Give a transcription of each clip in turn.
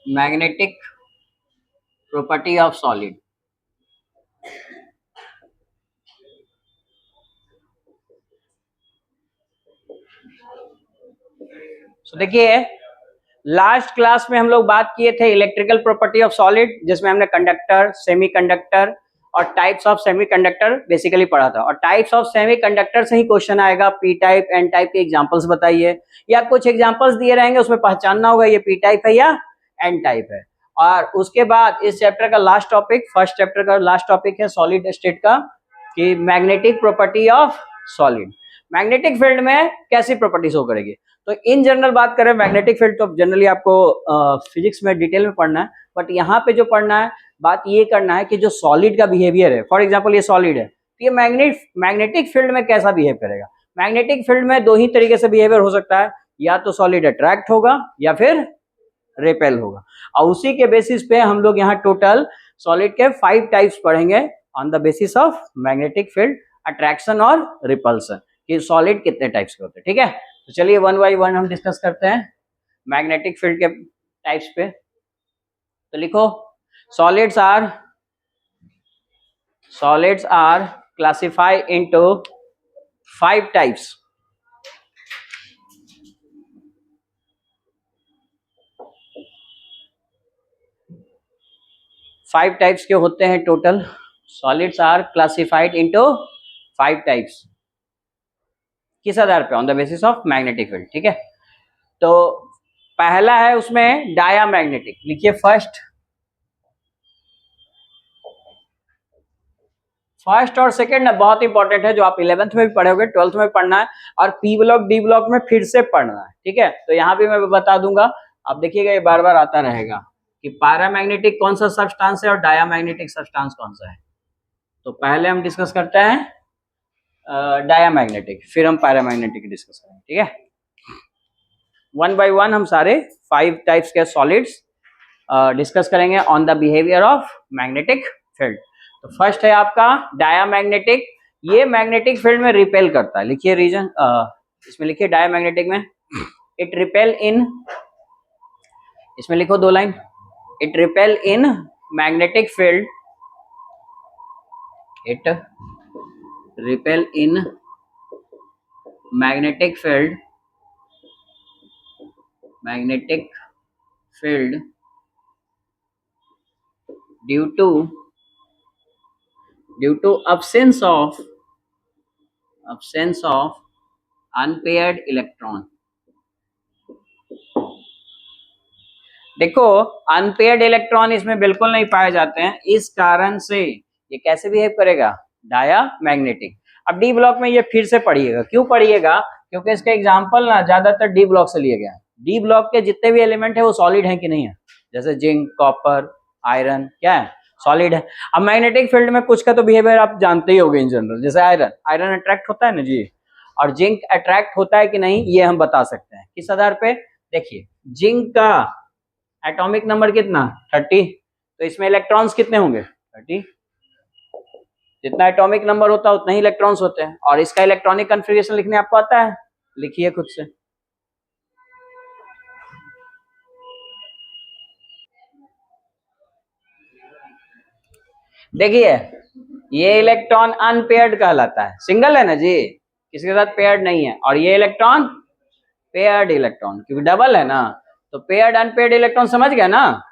Magnetic property of solid. तो देखिए last class में हम लोग बात किए थे इलेक्ट्रिकल प्रॉपर्टी ऑफ सॉलिड, जिसमें हमने कंडक्टर, सेमीकंडक्टर और टाइप्स ऑफ सेमीकंडक्टर बेसिकली पढ़ा था। और टाइप्स ऑफ सेमीकंडक्टर से ही क्वेश्चन आएगा, पी टाइप, एन टाइप के एग्जांपल्स बताइए, या कुछ एग्जांपल्स दिए रहेंगे उसमें पहचानना होगा ये पी टाइप है या एन टाइप है। और उसके बाद इस चैप्टर का लास्ट टॉपिक, फर्स्ट चैप्टर का लास्ट टॉपिक है सॉलिड स्टेट का, कि magnetic property of solid. Magnetic field में कैसी प्रॉपर्टीज हो करेगी। तो इन जनरल बात करें मैग्नेटिक फील्ड, तो जनरली आपको फिजिक्स में डिटेल में पढ़ना है, बट यहाँ पे जो पढ़ना है बात ये करना है कि जो सॉलिड का बिहेवियर है, फॉर एग्जांपल ये सॉलिड है, तो ये मैग्नेटिक फील्ड में कैसा बिहेव करेगा। मैग्नेटिक फील्ड में दो ही तरीके से बिहेवियर हो सकता है, या तो सॉलिड अट्रैक्ट होगा या फिर रिपेल होगा। और उसी के बेसिस पे हम लोग यहाँ टोटल सॉलिड के 5 टाइप्स पढ़ेंगे on the basis of magnetic field, attraction और रिपल्सन, कि सॉलिड कितने टाइप्स के होते हैं। ठीक है, तो चलिए वन बाय वन हम डिस्कस करते हैं मैग्नेटिक फील्ड के टाइप्स पे। तो लिखो, solids are classified into 5 types. Five types के होते हैं total. Solids are classified into 5 types, किस आधार पे, on the basis of magnetic field. ठीक है, तो पहला है उसमें डायामैग्नेटिक। लिखिए फर्स्ट और सेकंड ना बहुत इंपॉर्टेंट है, जो आप 11th में भी पढ़े होगे, 12th में पढ़ना है, और पी ब्लॉक डी ब्लॉक में फिर से पढ़ना है। ठीक है, तो यहाँ भी मैं बता दूंगा, आप देखिएगा ये बार बार आता रहेगा कि पैरामैग्नेटिक कौन सा सब्सटेंस है और डायामैग्नेटिक सब्सटेंस कौन सा है। तो पहले हम डिस्कस करते हैं डायामैग्नेटिक, फिर हम पैरामैग्नेटिक डिस्कस करेंगे। ठीक है, वन बाय वन हम सारे 5 टाइप्स के सॉलिड्स डिस्कस करेंगे on the behaviour of magnetic field. तो फर्स्ट है आपका डायामैग्नेटिक। ये मैग्नेटिक फील्ड में रिपेल करता है। लिखिए रीजन, इसमें लिखिए डायामैग्नेटिक में इट रिपेल इन, इसमें लिखो 2 line, it repel in magnetic field, it repel in magnetic field, magnetic field due to absence of unpaired electron। देखो अनपेयर्ड इलेक्ट्रॉन इसमें बिल्कुल नहीं पाए जाते हैं, इस कारण से ये कैसे बिहेव करेगा, डायामैग्नेटिक। अब डी ब्लॉक में ये फिर से पढ़िएगा, क्यों पढ़िएगा, क्योंकि इसका एग्जांपल ना ज्यादातर डी ब्लॉक से लिए गया है। डी ब्लॉक के जितने भी एलिमेंट है वो सॉलिड है कि नहीं है, जैसे जिंक, कॉपर, आयरन, क्या है, सॉलिड है। अब मैग्नेटिक फील्ड में कुछ का तो बिहेवियर आप जानते ही होंगे इन जनरल, जैसे आयरन अट्रैक्ट होता है ना जी, और जिंक अट्रैक्ट होता है कि नहीं ये हम बता सकते हैं। किस आधार पे, देखिए जिंक का एटॉमिक नंबर कितना, 30, तो इसमें इलेक्ट्रॉन्स कितने होंगे, 30। जितना एटॉमिक नंबर होता है उतना ही इलेक्ट्रॉन्स होते हैं। और इसका इलेक्ट्रॉनिक कन्फिगरेशन लिखने आपको आता है, लिखिए खुद से। देखिए ये इलेक्ट्रॉन अनपेयर्ड कहलाता है, सिंगल है ना जी, किसी के साथ पेयर्ड नहीं है। और ये इलेक्ट्रॉन पेयर्ड इलेक्ट्रॉन, क्योंकि डबल है ना, तो पेयर्ड अनपेयर्ड इलेक्ट्रॉन समझ गया ना।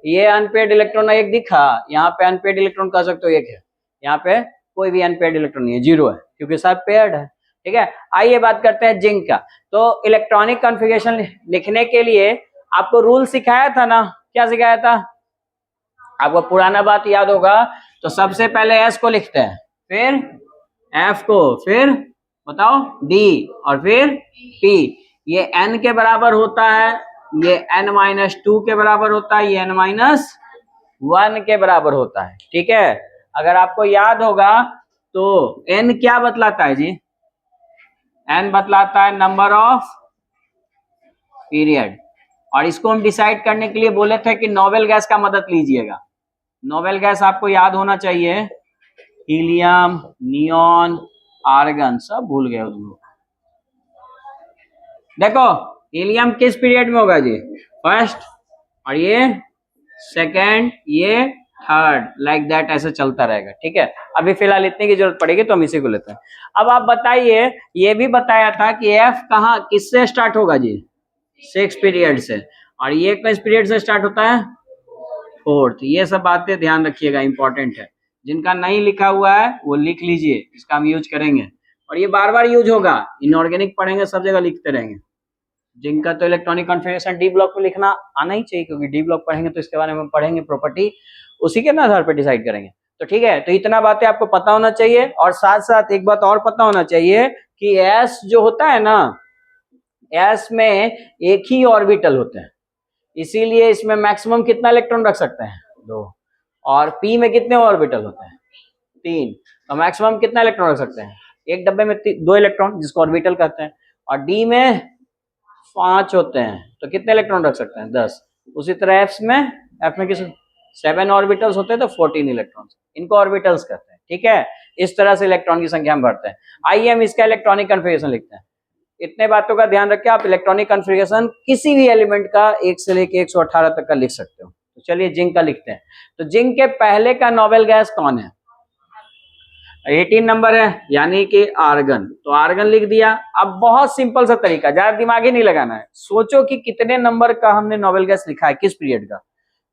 ये अनपेयर्ड इलेक्ट्रॉन एक दिखा, यहाँ पे अनपेयर्ड इलेक्ट्रॉन कह सकते हो एक है, यहाँ पे कोई भी अनपेयर्ड इलेक्ट्रॉन नहीं है, 0 है, क्योंकि सब पेयर्ड है। ठीक है, आइए बात करते हैं जिंक का। तो इलेक्ट्रॉनिक कॉन्फ़िगरेशन लिखने के लिए आपको रूल सिखाया था ना, क्या सिखाया था, आपको पुराना बात याद होगा। तो सबसे पहले एस को लिखते हैं, फिर एफ को, फिर बताओ डी, और फिर पी। ये एन के बराबर होता है, ये n-2 के बराबर होता है, ये n-1 के बराबर होता है। ठीक है, अगर आपको याद होगा तो n क्या बतलाता है जी, n बतलाता है नंबर ऑफ पीरियड। और इसको हम डिसाइड करने के लिए बोले थे कि नोबेल गैस का मदद लीजिएगा। नोबेल गैस आपको याद होना चाहिए, हीलियम, नियॉन, आर्गन, सब भूल गए तुम लोग। देखो हीलियम किस पीरियड में होगा जी, फर्स्ट, और ये सेकंड, ये थर्ड, लाइक दैट, ऐसे चलता रहेगा। ठीक है, अभी फिलहाल इतने की जरूरत पड़ेगी तो हम इसी को लेते हैं। अब आप बताइए, ये भी बताया था कि एफ कहाँ किससे स्टार्ट होगा जी? 6 पीरियड से। और ये किस पीरियड से स्टार्ट होता है? 4th। ये सब बातें ध्यान रखिएगा, इंपॉर्टेंट है। जिनका नहीं लिखा हुआ है वो लिख लीजिए, इसका हम यूज करेंगे और ये बार बार यूज होगा। इनऑर्गेनिक पढ़ेंगे सब जगह लिखते रहेंगे। जिनका तो इलेक्ट्रॉनिक कॉन्फ़िगरेशन डी ब्लॉक में लिखना आना ही चाहिए, क्योंकि डी ब्लॉक पढ़ेंगे तो इसके बारे में पढ़ेंगे, प्रॉपर्टी उसी के आधार पर डिसाइड करेंगे। तो ठीक है, तो इतना बातें आपको पता होना चाहिए। और साथ साथ एक बात और पता होना चाहिए कि एस जो होता है ना, एस में एक ही ऑर्बिटल होते हैं, इसीलिए इसमें मैक्सिमम कितना इलेक्ट्रॉन रख सकते हैं? 2। और पी में कितने ऑर्बिटल होते हैं? 3। तो मैक्सिमम कितना इलेक्ट्रॉन रख सकते हैं? एक डब्बे में 2 इलेक्ट्रॉन, जिसको ऑर्बिटल कहते हैं। और डी में 5 होते हैं, तो कितने इलेक्ट्रॉन रख सकते हैं? 10। उसी तरह एफ में किस 7 ऑर्बिटल्स होते हैं, तो 14 इलेक्ट्रॉन्स, इनको ऑर्बिटल्स कहते हैं। ठीक है, इस तरह से इलेक्ट्रॉन की संख्या हम भरते हैं। आइए हम इसका इलेक्ट्रॉनिक कन्फिगरेशन लिखते हैं। इतने बातों का ध्यान रखिए, आप इलेक्ट्रॉनिक कन्फिगरेशन किसी भी एलिमेंट का 1 से लेकर 118 तक का लिख सकते हो। तो चलिए जिंक का लिखते हैं। तो जिंक के पहले का नोबेल गैस कौन है? 18 नंबर है, यानी कि आर्गन। तो आर्गन लिख दिया। अब बहुत सिंपल सा तरीका, ज्यादा दिमाग ही नहीं लगाना है। सोचो कि कितने नंबर का हमने नोबेल गैस लिखा है, किस पीरियड का?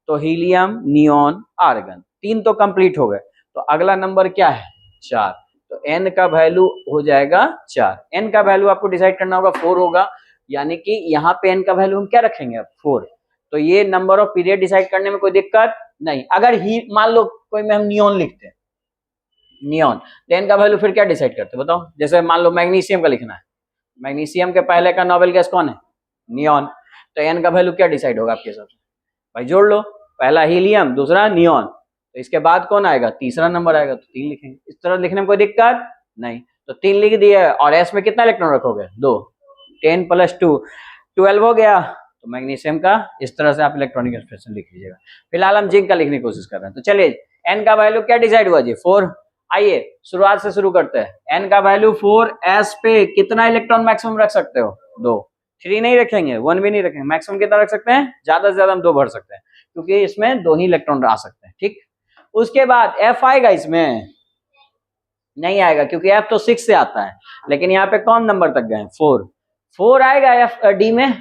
तो हीलियम, नियोन, आर्गन, 3 तो कंप्लीट हो गए। तो अगला नंबर क्या है? 4। तो n का वैल्यू हो जाएगा 4। n का वैल्यू आपको डिसाइड करना होगा, 4 होगा, यानी कि यहाँ पे n का वैल्यू हम क्या रखेंगे अब? 4। तो ये नंबर ऑफ पीरियड डिसाइड करने में कोई दिक्कत नहीं। अगर ही मान लो कोई में हम नियोन लिखते हैं, नियोन, तो n का वैल्यू फिर क्या डिसाइड करते हैं बताओ? जैसे मान लो मैग्नीशियम का लिखना है, मैग्नीशियम के पहले का नोबेल गैस कौन है? नियोन। तो n का वैल्यू क्या डिसाइड होगा आपके हिसाब से? भाई जोड़ लो, पहला हीलियम, दूसरा नियोन, तो इसके बाद कौन आएगा? तीसरा नंबर आएगा, तो 3 लिखेंगे। इस तरह लिखने में कोई दिक्कत नहीं। तो 3 लिख दिए। और एस में कितना इलेक्ट्रॉन रखोगे? 2। 10 + 2 12 हो गया। तो मैग्नीशियम का इस तरह से आप इलेक्ट्रॉनिक एक्सप्रेशन लिख लीजिएगा। फिलहाल हम जिंक का लिखने की कोशिश कर रहे हैं। तो चलिए, एन का वैल्यू क्या डिसाइड हुआ जी? 4। आइए शुरुआत से शुरू करते हैं। एन का वैल्यू 4, एस पे कितना इलेक्ट्रॉन मैक्सिमम रख सकते हो? 2। 3 नहीं रखेंगे, 1 भी नहीं रखेंगे, मैक्सिमम कितना रख सकते हैं? ज्यादा से ज्यादा हम 2 भर सकते हैं, क्योंकि इसमें 2 ही इलेक्ट्रॉन आ सकते हैं। ठीक, उसके बाद एफ आएगा? इसमें नहीं आएगा, क्योंकि एफ तो 6 से आता है, लेकिन यहाँ पे कौन नंबर तक गए? 4। 4 आएगा एफ डी में?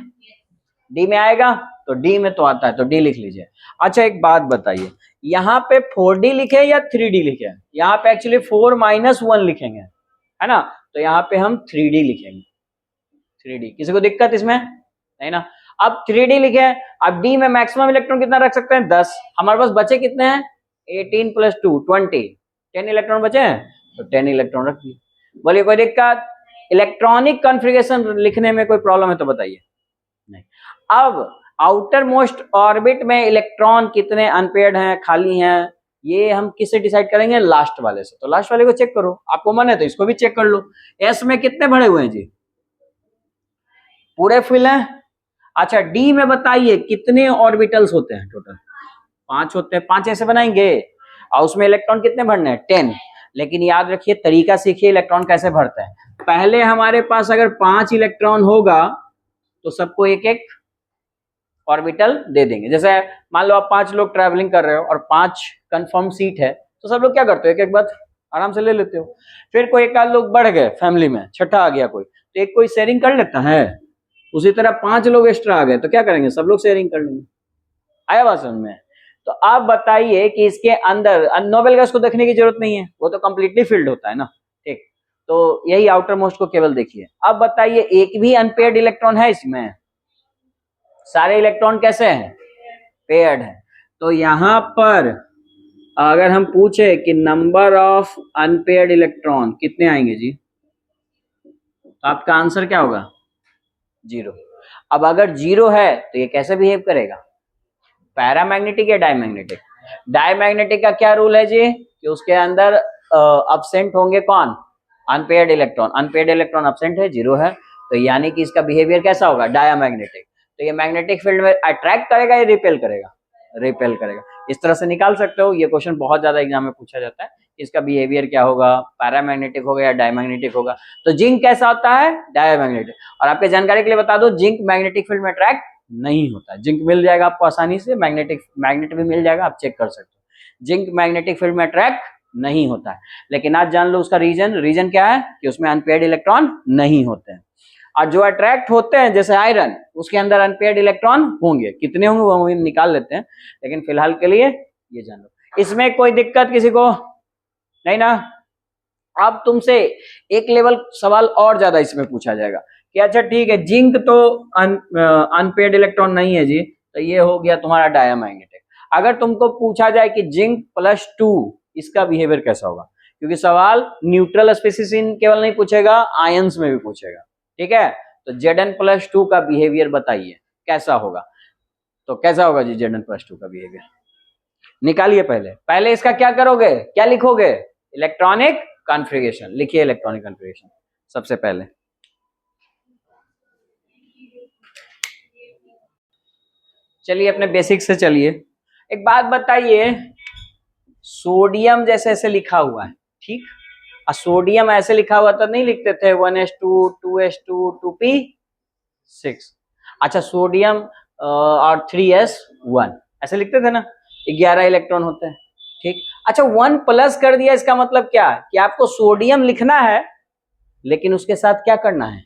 डी में आएगा, तो डी में तो आता है, तो डी लिख लीजिए। अच्छा एक बात बताइए, यहाँ पे 4D लिखे या 3D लिखे? यहाँ पे एक्चुअली 4 - 1 लिखेंगे, है ना? तो यहाँ पे हम 3D लिखेंगे। 3D, किसी को दिक्कत इसमें? नहीं ना? अब 3D लिखे। अब डी में मैक्सिमम इलेक्ट्रॉन कितना रख सकते हैं? 10। हमारे पास बचे कितने हैं? 18 + 2 20। 10 इलेक्ट्रॉन बचे हैं, तो 10 इलेक्ट्रॉन रख दिए। बोलिए कोई दिक्कत? इलेक्ट्रॉनिक कॉन्फ़िगरेशन लिखने में कोई प्रॉब्लम है तो बताइए। नहीं। अब आउटर मोस्ट ऑर्बिट में इलेक्ट्रॉन कितने अनपेयर्ड हैं, खाली हैं, ये हम किससे डिसाइड करेंगे? लास्ट वाले से। तो लास्ट वाले को चेक करो, आपको मन है तो इसको भी चेक कर लो। एस में कितने भरे हुए हैं जी? पूरे फिल हैं। अच्छा डी में बताइए कितने ऑर्बिटल्स होते हैं? टोटल 5 होते हैं। 5 ऐसे बनाएंगे, और उसमें इलेक्ट्रॉन कितने भरने हैं? 10। लेकिन याद रखिए, तरीका सीखिए इलेक्ट्रॉन कैसे भरते हैं। पहले हमारे पास अगर 5 इलेक्ट्रॉन होगा तो सबको एक एक ऑर्बिटल दे देंगे। जैसे मान लो आप 5 लोग ट्रैवलिंग कर रहे हो और 5 कंफर्म सीट है, तो सब लोग क्या करते हो? एक एक बार आराम से ले लेते हो। फिर कोई एक आध लोग बढ़ गए फैमिली में, छठा आ गया कोई, तो एक कोई शेयरिंग कर लेता है। उसी तरह 5 लोग एक्स्ट्रा आ गए तो क्या करेंगे? सब लोग शेयरिंग कर लेंगे। आया बात समझ में? तो आप बताइए कि इसके अंदर नोबेल गैस को देखने की जरूरत नहीं है, वो तो कंप्लीटली फिल्ड होता है ना। ठीक, तो यही आउटर मोस्ट को केवल देखिए। अब बताइए एक भी अनपेयर्ड इलेक्ट्रॉन है इसमें? सारे इलेक्ट्रॉन कैसे हैं? पेयर्ड है। तो यहां पर अगर हम पूछे कि नंबर ऑफ अनपेयर्ड इलेक्ट्रॉन कितने आएंगे जी, तो आपका आंसर क्या होगा? 0। अब अगर 0 है तो ये कैसे बिहेव करेगा? पैरामैग्नेटिक या डायमैग्नेटिक? डायमैग्नेटिक का क्या रूल है जी? कि उसके अंदर अब्सेंट होंगे कौन? Unpaired electron. Unpaired electron absent है, 0 है, तो यानी कि इसका बिहेवियर कैसा होगा? डायमैग्नेटिक। तो ये मैग्नेटिक फील्ड में अट्रैक्ट करेगा या रिपेल करेगा? रिपेल करेगा। इस तरह से निकाल सकते हो। ये क्वेश्चन बहुत ज्यादा एग्जाम में पूछा जाता है, इसका बिहेवियर क्या होगा, पैरामैग्नेटिक होगा या डायमैग्नेटिक होगा। तो जिंक कैसा होता है? डायमैग्नेटिक। और आपके जानकारी के लिए बता दो, जिंक मैग्नेटिक फील्ड में अट्रैक्ट नहीं होता। जिंक मिल जाएगा आपको आसानी से, मैग्नेट भी मिल जाएगा, आप चेक कर सकते हो। जिंक मैग्नेटिक फील्ड में अट्रैक्ट नहीं होता है, लेकिन आज जान लो उसका रीजन क्या है कि उसमें अनपेयर्ड इलेक्ट्रॉन नहीं होते हैं। और जो अट्रैक्ट होते हैं जैसे आयरन, उसके अंदर अनपेयर्ड इलेक्ट्रॉन होंगे, कितने होंगे वो हम निकाल लेते हैं, लेकिन फिलहाल के लिए ये जान लो। इसमें कोई दिक्कत किसी को नहीं ना? अब तुमसे एक लेवल सवाल और ज्यादा इसमें पूछा जाएगा कि अच्छा ठीक है, जिंक तो अनपेयर्ड इलेक्ट्रॉन नहीं है जी, तो ये हो गया तुम्हारा डायमैग्नेटिक। अगर तुमको पूछा जाए कि जिंक +2 इसका बिहेवियर कैसा होगा, क्योंकि सवाल न्यूट्रल स्पीसीज इन केवल नहीं पूछेगा, आयंस में भी पूछेगा, ठीक है? तो Zn+2 का बिहेवियर बताइए कैसा होगा। तो कैसा होगा जी Zn+2 का बिहेवियर? निकालिए। पहले इसका क्या करोगे, क्या लिखोगे? इलेक्ट्रॉनिक कॉन्फ़िगरेशन लिखिए। इलेक्ट्रॉनिक कॉन्फ़िगरेशन सबसे पहले चलिए अपने बेसिक से चलिए। एक बात बताइए, सोडियम जैसे ऐसे लिखा हुआ है, ठीक? और सोडियम ऐसे लिखा हुआ तो नहीं लिखते थे 1s2 2s2 2p6। अच्छा सोडियम और 3s1 ऐसे लिखते थे ना, 11 इलेक्ट्रॉन होते हैं, ठीक? अच्छा 1+ कर दिया, इसका मतलब क्या है कि आपको सोडियम लिखना है, लेकिन उसके साथ क्या करना है?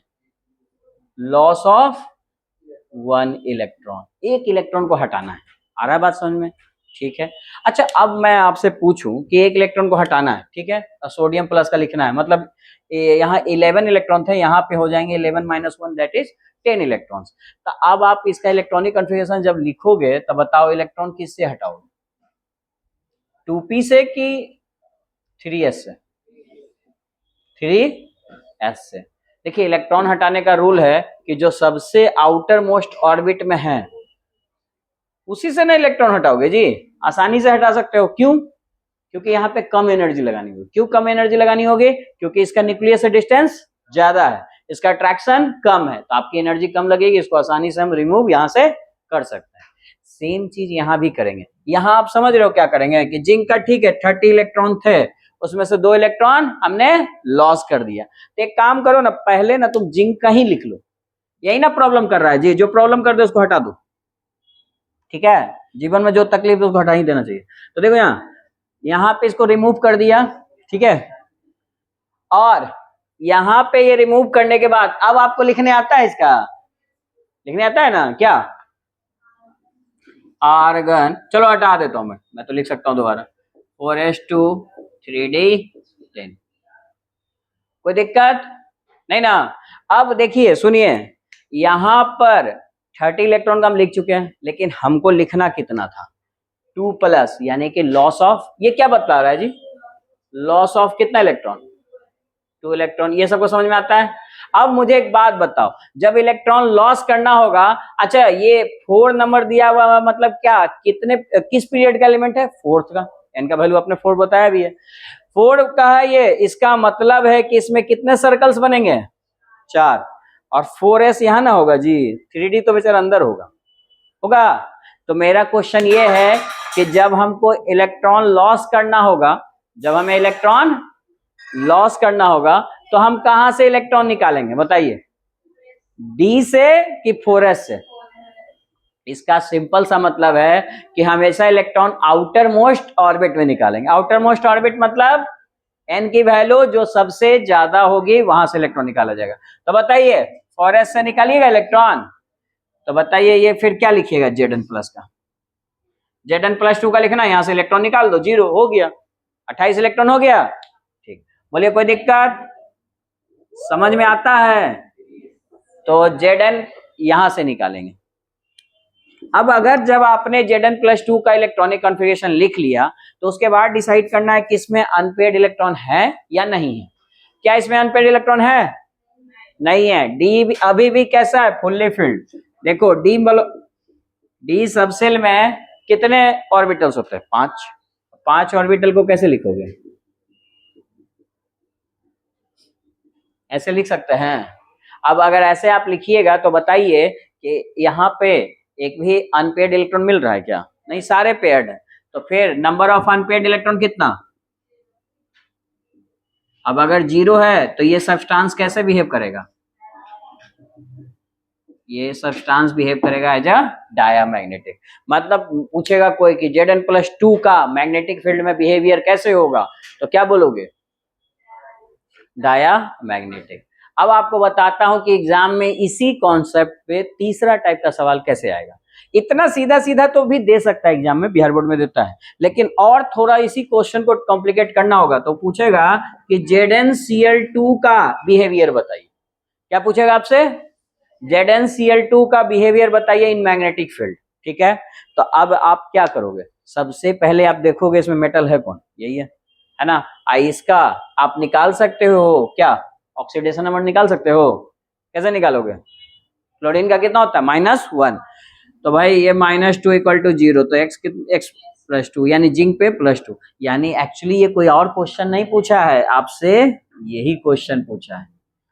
लॉस ऑफ 1 इलेक्ट्रॉन, एक इलेक्ट्रॉन को हटाना है। आ रहा है बात समझ में? ठीक है। अच्छा अब मैं आपसे पूछूं कि एक इलेक्ट्रॉन को हटाना है, ठीक है, सोडियम प्लस का लिखना है, मतलब यहाँ 11 इलेक्ट्रॉन थे, यहाँ पे हो जाएंगे 11 - 1 दैट इज 10 इलेक्ट्रॉन्स। तो अब आप इसका इलेक्ट्रॉनिक कॉन्फ़िगरेशन जब लिखोगे तो बताओ इलेक्ट्रॉन किससे हटाओगे, 2p से कि 3s से? 3s से। देखिए इलेक्ट्रॉन हटाने का रूल है कि जो सबसे आउटर मोस्ट ऑर्बिट में है उसी से ना इलेक्ट्रॉन हटाओगे जी, आसानी से हटा सकते हो। क्यों? क्योंकि यहाँ पे कम एनर्जी लगानी होगी। क्यों कम एनर्जी लगानी होगी? क्योंकि इसका न्यूक्लियस से डिस्टेंस ज्यादा है, इसका अट्रैक्शन कम है, तो आपकी एनर्जी कम लगेगी, इसको आसानी से हम रिमूव यहाँ से कर सकते हैं। सेम चीज यहाँ भी करेंगे। यहाँ आप समझ रहे हो क्या करेंगे कि जिंक का ठीक है 30 इलेक्ट्रॉन थे, उसमें से 2 इलेक्ट्रॉन हमने लॉस कर दिया। तो एक काम करो ना, पहले ना तुम जिंक का ही लिख लो, यही ना प्रॉब्लम कर रहा है जी, जो प्रॉब्लम कर दे उसको हटा दो, ठीक है? जीवन में जो तकलीफ है उसको हटा ही देना चाहिए। तो देखो यहाँ पे इसको रिमूव कर दिया, ठीक है, और यहाँ पे ये रिमूव करने के बाद अब आपको लिखने आता है, इसका लिखने आता है ना क्या? आर्गन, चलो हटा देता हूं मैं तो लिख सकता हूं दोबारा 4s2 3d10। कोई दिक्कत नहीं ना? अब देखिए सुनिए, यहां पर 30 इलेक्ट्रॉन का हम लिख चुके हैं, लेकिन हमको लिखना कितना था? 2+, यानी कि लॉस ऑफ, ये क्या बता रहा है जी? लॉस ऑफ कितना इलेक्ट्रॉन? 2 इलेक्ट्रॉन। ये सबको समझ में आता है? अब मुझे एक बात बताओ, जब इलेक्ट्रॉन लॉस करना होगा, अच्छा ये 4 नंबर दिया हुआ मतलब क्या, किस पीरियड का एलिमेंट है? 4th का। n का वैल्यू आपने 4 बताया भी है, 4 का है ये। इसका मतलब है कि इसमें कितने सर्कल्स बनेंगे? 4। और 4s यहां ना होगा जी, 3d तो बेचारा अंदर होगा। तो मेरा क्वेश्चन ये है कि जब हमको इलेक्ट्रॉन लॉस करना होगा, जब हमें इलेक्ट्रॉन लॉस करना होगा तो हम कहां से इलेक्ट्रॉन निकालेंगे बताइए? डी से कि 4s से? इसका सिंपल सा मतलब है कि हमेशा इलेक्ट्रॉन आउटर मोस्ट ऑर्बिट में निकालेंगे। आउटर मोस्ट ऑर्बिट मतलब n की वैल्यू जो सबसे ज्यादा होगी वहां से इलेक्ट्रॉन निकाला जाएगा। तो बताइए 4s से निकालिएगा इलेक्ट्रॉन, तो बताइए ये फिर क्या लिखिएगा? Zn+ का, Zn+2 का लिखना, यहां से इलेक्ट्रॉन निकाल दो, 0 हो गया, 28 इलेक्ट्रॉन हो गया, ठीक। बोलिए कोई दिक्कत? समझ में आता है? तो Zn यहां से निकालेंगे। अब अगर जब आपने Zn+2 का इलेक्ट्रॉनिक कॉन्फ़िगरेशन लिख लिया तो उसके बाद डिसाइड करना है कि इसमें अनपेयर्ड इलेक्ट्रॉन है या नहीं है। क्या इसमें अनपेयर्ड इलेक्ट्रॉन है? नहीं है। डी अभी भी कैसा है? Fully filled. देखो डी सबसेल में कितने ऑर्बिटल्स होते हैं? 5। 5 ऑर्बिटल को कैसे लिखोगे? ऐसे लिख सकते हैं। अब अगर ऐसे आप लिखिएगा तो बताइए कि यहाँ पे एक भी अनपेयर्ड इलेक्ट्रॉन मिल रहा है क्या? नहीं, सारे पेयर्ड है। तो फिर नंबर ऑफ अनपेयर्ड इलेक्ट्रॉन कितना? अब अगर 0 है तो ये सब्सटेंस कैसे बिहेव करेगा? ये सब्सटेंस बिहेव करेगा एज अ डायामैग्नेटिक। मतलब पूछेगा कोई कि Zn+2 का मैग्नेटिक फील्ड में बिहेवियर कैसे होगा, तो क्या बोलोगे? डायामैग्नेटिक। अब आपको बताता हूं कि एग्जाम में इसी कॉन्सेप्ट पे तीसरा टाइप का सवाल कैसे आएगा। इतना सीधा सीधा तो भी दे सकता है एग्जाम में, बिहार बोर्ड में देता है, लेकिन और थोड़ा इसी क्वेश्चन को कॉम्प्लिकेट करना होगा तो पूछेगा कि ZnCl2 का बिहेवियर बताइए। क्या पूछेगा आपसे? ZnCl2 का बिहेवियर बताइए इन मैग्नेटिक फील्ड। ठीक है, तो अब आप क्या करोगे? सबसे पहले आप देखोगे इसमें मेटल है कौन, यही है ना। इसका आप निकाल सकते हो क्या? ऑक्सीडेशन नंबर निकाल सकते हो। कैसे निकालोगे? क्लोरीन का कितना होता है? -1। तो भाई ये -2 = 0, तो x+2 यानी जिंक पे +2। यानी एक्चुअली ये कोई और क्वेश्चन नहीं पूछा है आपसे, यही क्वेश्चन पूछा है।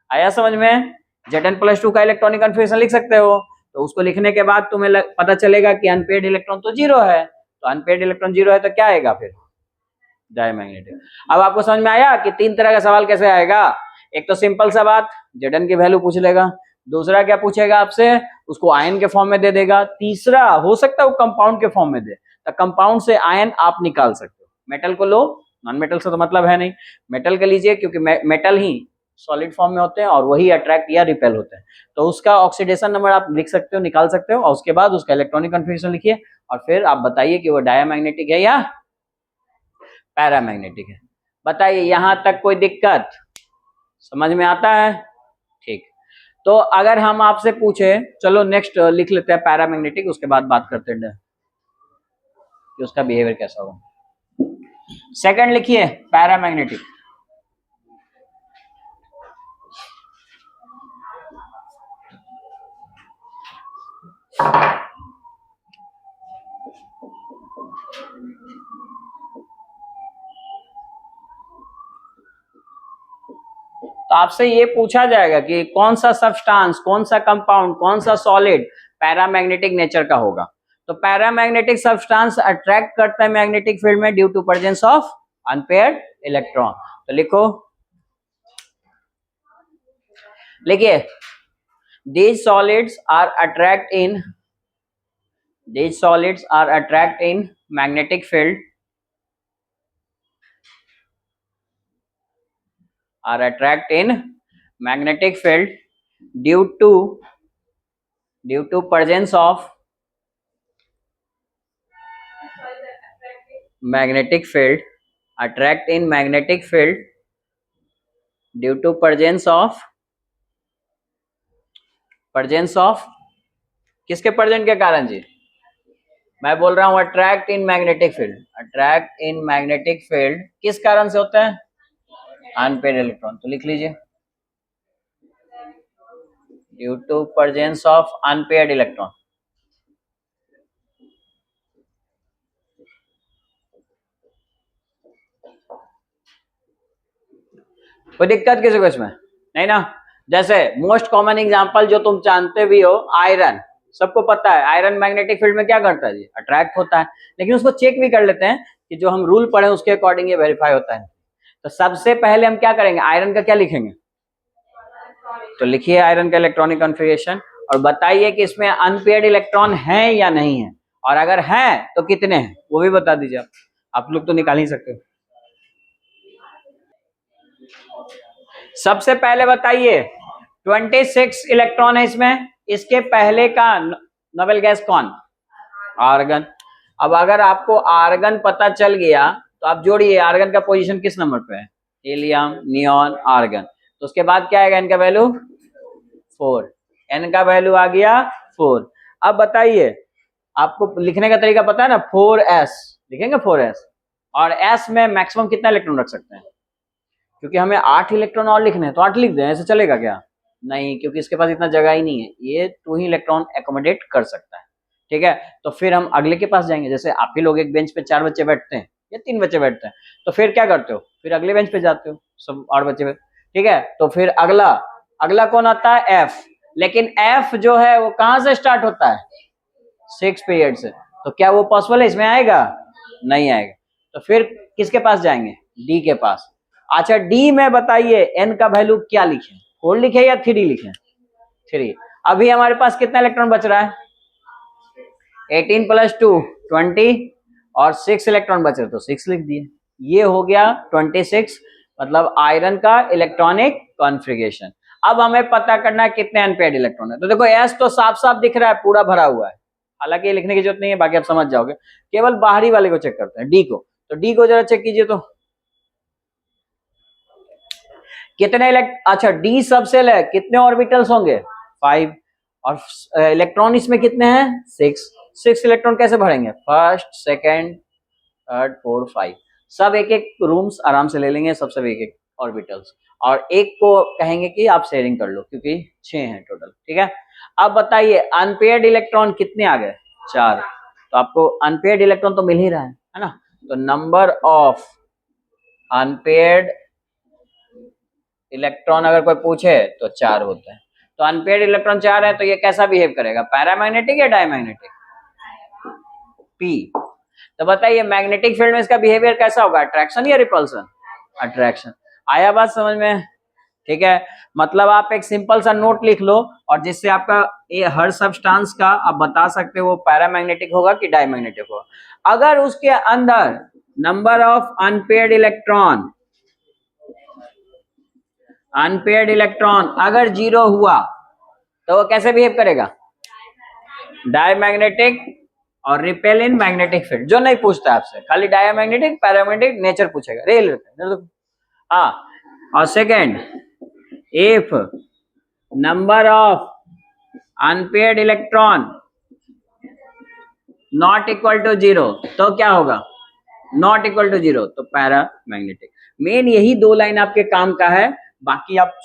आया समझ में? Zn+2 का इलेक्ट्रॉनिक कन्फिगरेशन लिख सकते हो, तो उसको लिखने के बाद तुम्हें पता चलेगा कि अनपेयर्ड इलेक्ट्रॉन तो 0 है, तो अनपेयर्ड इलेक्ट्रॉन 0 है तो क्या आएगा फिर? डायमैग्नेटिक। अब आपको समझ में आया कि 3 तरह का सवाल कैसे आएगा। एक तो सिंपल सा बात, Zn की वैल्यू पूछ लेगा। दूसरा क्या पूछेगा आपसे? उसको आयन के फॉर्म में दे देगा। तीसरा हो सकता है वो कंपाउंड के फॉर्म में दे, तो कंपाउंड से आयन आप निकाल सकते हो। मेटल को लो, नॉन मेटल से तो मतलब है नहीं, मेटल के लीजिए, क्योंकि मेटल ही सॉलिड फॉर्म में होते हैं और वही अट्रैक्ट या रिपेल होते हैं। तो उसका ऑक्सीडेशन नंबर आप लिख सकते हो, निकाल सकते हो, और उसके बाद उसका इलेक्ट्रॉनिक कन्फिगरेशन लिखिए और फिर आप बताइए कि वो डायमैग्नेटिक है या पैरामैग्नेटिक है। बताइए, यहां तक कोई दिक्कत? समझ में आता है? ठीक। तो अगर हम आपसे पूछे, चलो नेक्स्ट लिख लेते हैं पैरामैग्नेटिक, उसके बाद बात करते हैं कि उसका बिहेवियर कैसा होगा। सेकंड लिखिए पैरामैग्नेटिक। तो आपसे ये पूछा जाएगा कि कौन सा सब्सटेंस, कौन सा कंपाउंड, कौन सा सॉलिड पैरामैग्नेटिक नेचर का होगा। तो पैरामैग्नेटिक सब्सटेंस अट्रैक्ट करता है मैग्नेटिक फील्ड में due to presence of unpaired electron. तो लिखो, लिखिए, these solids are attract in magnetic field, are attract in magnetic field due to presence of magnetic field, attract in magnetic field due to presence of किसके present के कारण जी? मैं बोल रहा हूं attract in magnetic field. Attract in magnetic field किस कारण से होता है? Unpaired electron. तो लिख लीजिए, due to presence of unpaired electron. कोई दिक्कत किसी को इसमें? नहीं ना। जैसे मोस्ट कॉमन एग्जांपल जो तुम जानते भी हो, आयरन, सबको पता है आयरन मैग्नेटिक फील्ड में क्या करता है जी? अट्रैक्ट होता है। लेकिन उसको चेक भी कर लेते हैं कि जो हम रूल पढ़े उसके अकॉर्डिंग ये वेरीफाई होता है। तो सबसे पहले हम क्या करेंगे? आयरन का क्या लिखेंगे? तो लिखिए आयरन का इलेक्ट्रॉनिक कॉन्फ़िगरेशन और बताइए कि इसमें अनपेयर्ड इलेक्ट्रॉन है या नहीं है, और अगर है तो कितने हैं वो भी बता दीजिए। आप लोग तो निकाल ही सकते हो। सबसे पहले बताइए, 26 इलेक्ट्रॉन है इसमें। इसके पहले का नोबेल गैस कौन? आर्गन। अब अगर आपको आर्गन पता चल गया तो आप जोड़िए आर्गन का पोजीशन किस नंबर पे है? Helium, neon, argon. तो उसके बाद क्या आएगा? इनका वैल्यू 4। एन का वैल्यू आ गया 4। अब बताइए, आपको लिखने का तरीका पता है ना? 4s लिखेंगे, 4s, और s में मैक्सिमम कितना इलेक्ट्रॉन रख सकते हैं? क्योंकि हमें 8 इलेक्ट्रॉन और लिखने हैं तो 8 लिख दें, ऐसे चलेगा क्या? नहीं, क्योंकि इसके पास इतना जगह ही नहीं है, ये 2 ही इलेक्ट्रॉन एकोमोडेट कर सकता है। ठीक है, तो फिर हम अगले के पास जाएंगे। जैसे आप ही लोग एक बेंच पे 4 बच्चे बैठते हैं या 3 बच्चे बैठते हैं, तो फिर क्या करते हो? फिर अगले बेंच पे जाते हो, सब 8 बच्चे। ठीक है, तो फिर अगला कौन आता है? एफ। लेकिन एफ जो है वो कहां से स्टार्ट होता है? 6 पीरियड से। तो क्या वो पॉसिबल है? इसमें आएगा? नहीं आएगा। तो फिर किसके पास जाएंगे? डी के पास। अच्छा, डी में बताइए एन का वैल्यू क्या लिखे? 4 लिखे या 3 लिखे? 3। अभी हमारे पास कितना इलेक्ट्रॉन बच रहा है? 18 + 2 20 और 6 इलेक्ट्रॉन बच रहे तो 6 लिख दिए। ये हो गया 26, मतलब आयरन का इलेक्ट्रॉनिक कॉन्फ़िगरेशन। अब हमें पता करना है कितने अनपेयर्ड इलेक्ट्रॉन है। तो देखो एस तो साफ साफ दिख रहा है, पूरा भरा हुआ है, हालांकि ये लिखने की जरूरत नहीं है, बाकी आप समझ जाओगे। केवल बाहरी वाले को चेक करते हैं, डी को। तो डी को जरा चेक कीजिए तो कितने अच्छा डी सबसेल है, कितने ऑर्बिटल्स होंगे? 5। और इलेक्ट्रॉन इसमें कितने हैं? 6 इलेक्ट्रॉन कैसे भरेंगे? फर्स्ट, सेकंड, थर्ड, फोर्थ, 5 सब एक एक रूम्स आराम से ले लेंगे, सब एक एक ऑर्बिटल्स, और एक को कहेंगे कि आप शेयरिंग कर लो, क्योंकि 6 हैं टोटल। ठीक है, अब बताइए अनपेयर्ड इलेक्ट्रॉन कितने आ गए? 4। तो आपको अनपेयर्ड इलेक्ट्रॉन तो मिल ही रहा है ना? तो नंबर ऑफ अनपेयर्ड इलेक्ट्रॉन अगर कोई पूछे तो 4 होते हैं। तो अनपेयर्ड इलेक्ट्रॉन 4 है, तो ये कैसा बिहेव करेगा? पैरामैग्नेटिक या डायमैग्नेटिक? पी। तो बताइए मैग्नेटिक फील्ड में इसका बिहेवियर कैसा होगा? अट्रैक्शन या रिपल्सन? अट्रैक्शन। आया बात समझ में? ठीक है, मतलब आप एक सिंपल सा नोट लिख लो, और जिससे आपका ये हर सब्सटेंस का आप बता सकते हो वो पैरामैग्नेटिक होगा कि डायमैग्नेटिक होगा। अगर उसके अंदर नंबर ऑफ अनपेयर्ड इलेक्ट्रॉन अगर 0 हुआ तो वो कैसे बिहेव करेगा? डायमैग्नेटिक और रिपेल इन मैग्नेटिक फील्ड। जो नहीं पूछता आपसे, खाली डायमैग्नेटिक पैरामैग्नेटिक नेचर पूछेगा, रेल। हाँ, और second, if number of unpaired electron not equal to 0 तो क्या होगा? नॉट इक्वल टू 0 तो पैरामैग्नेटिक। मेन यही 2 लाइन आपके काम का है, बाकी आप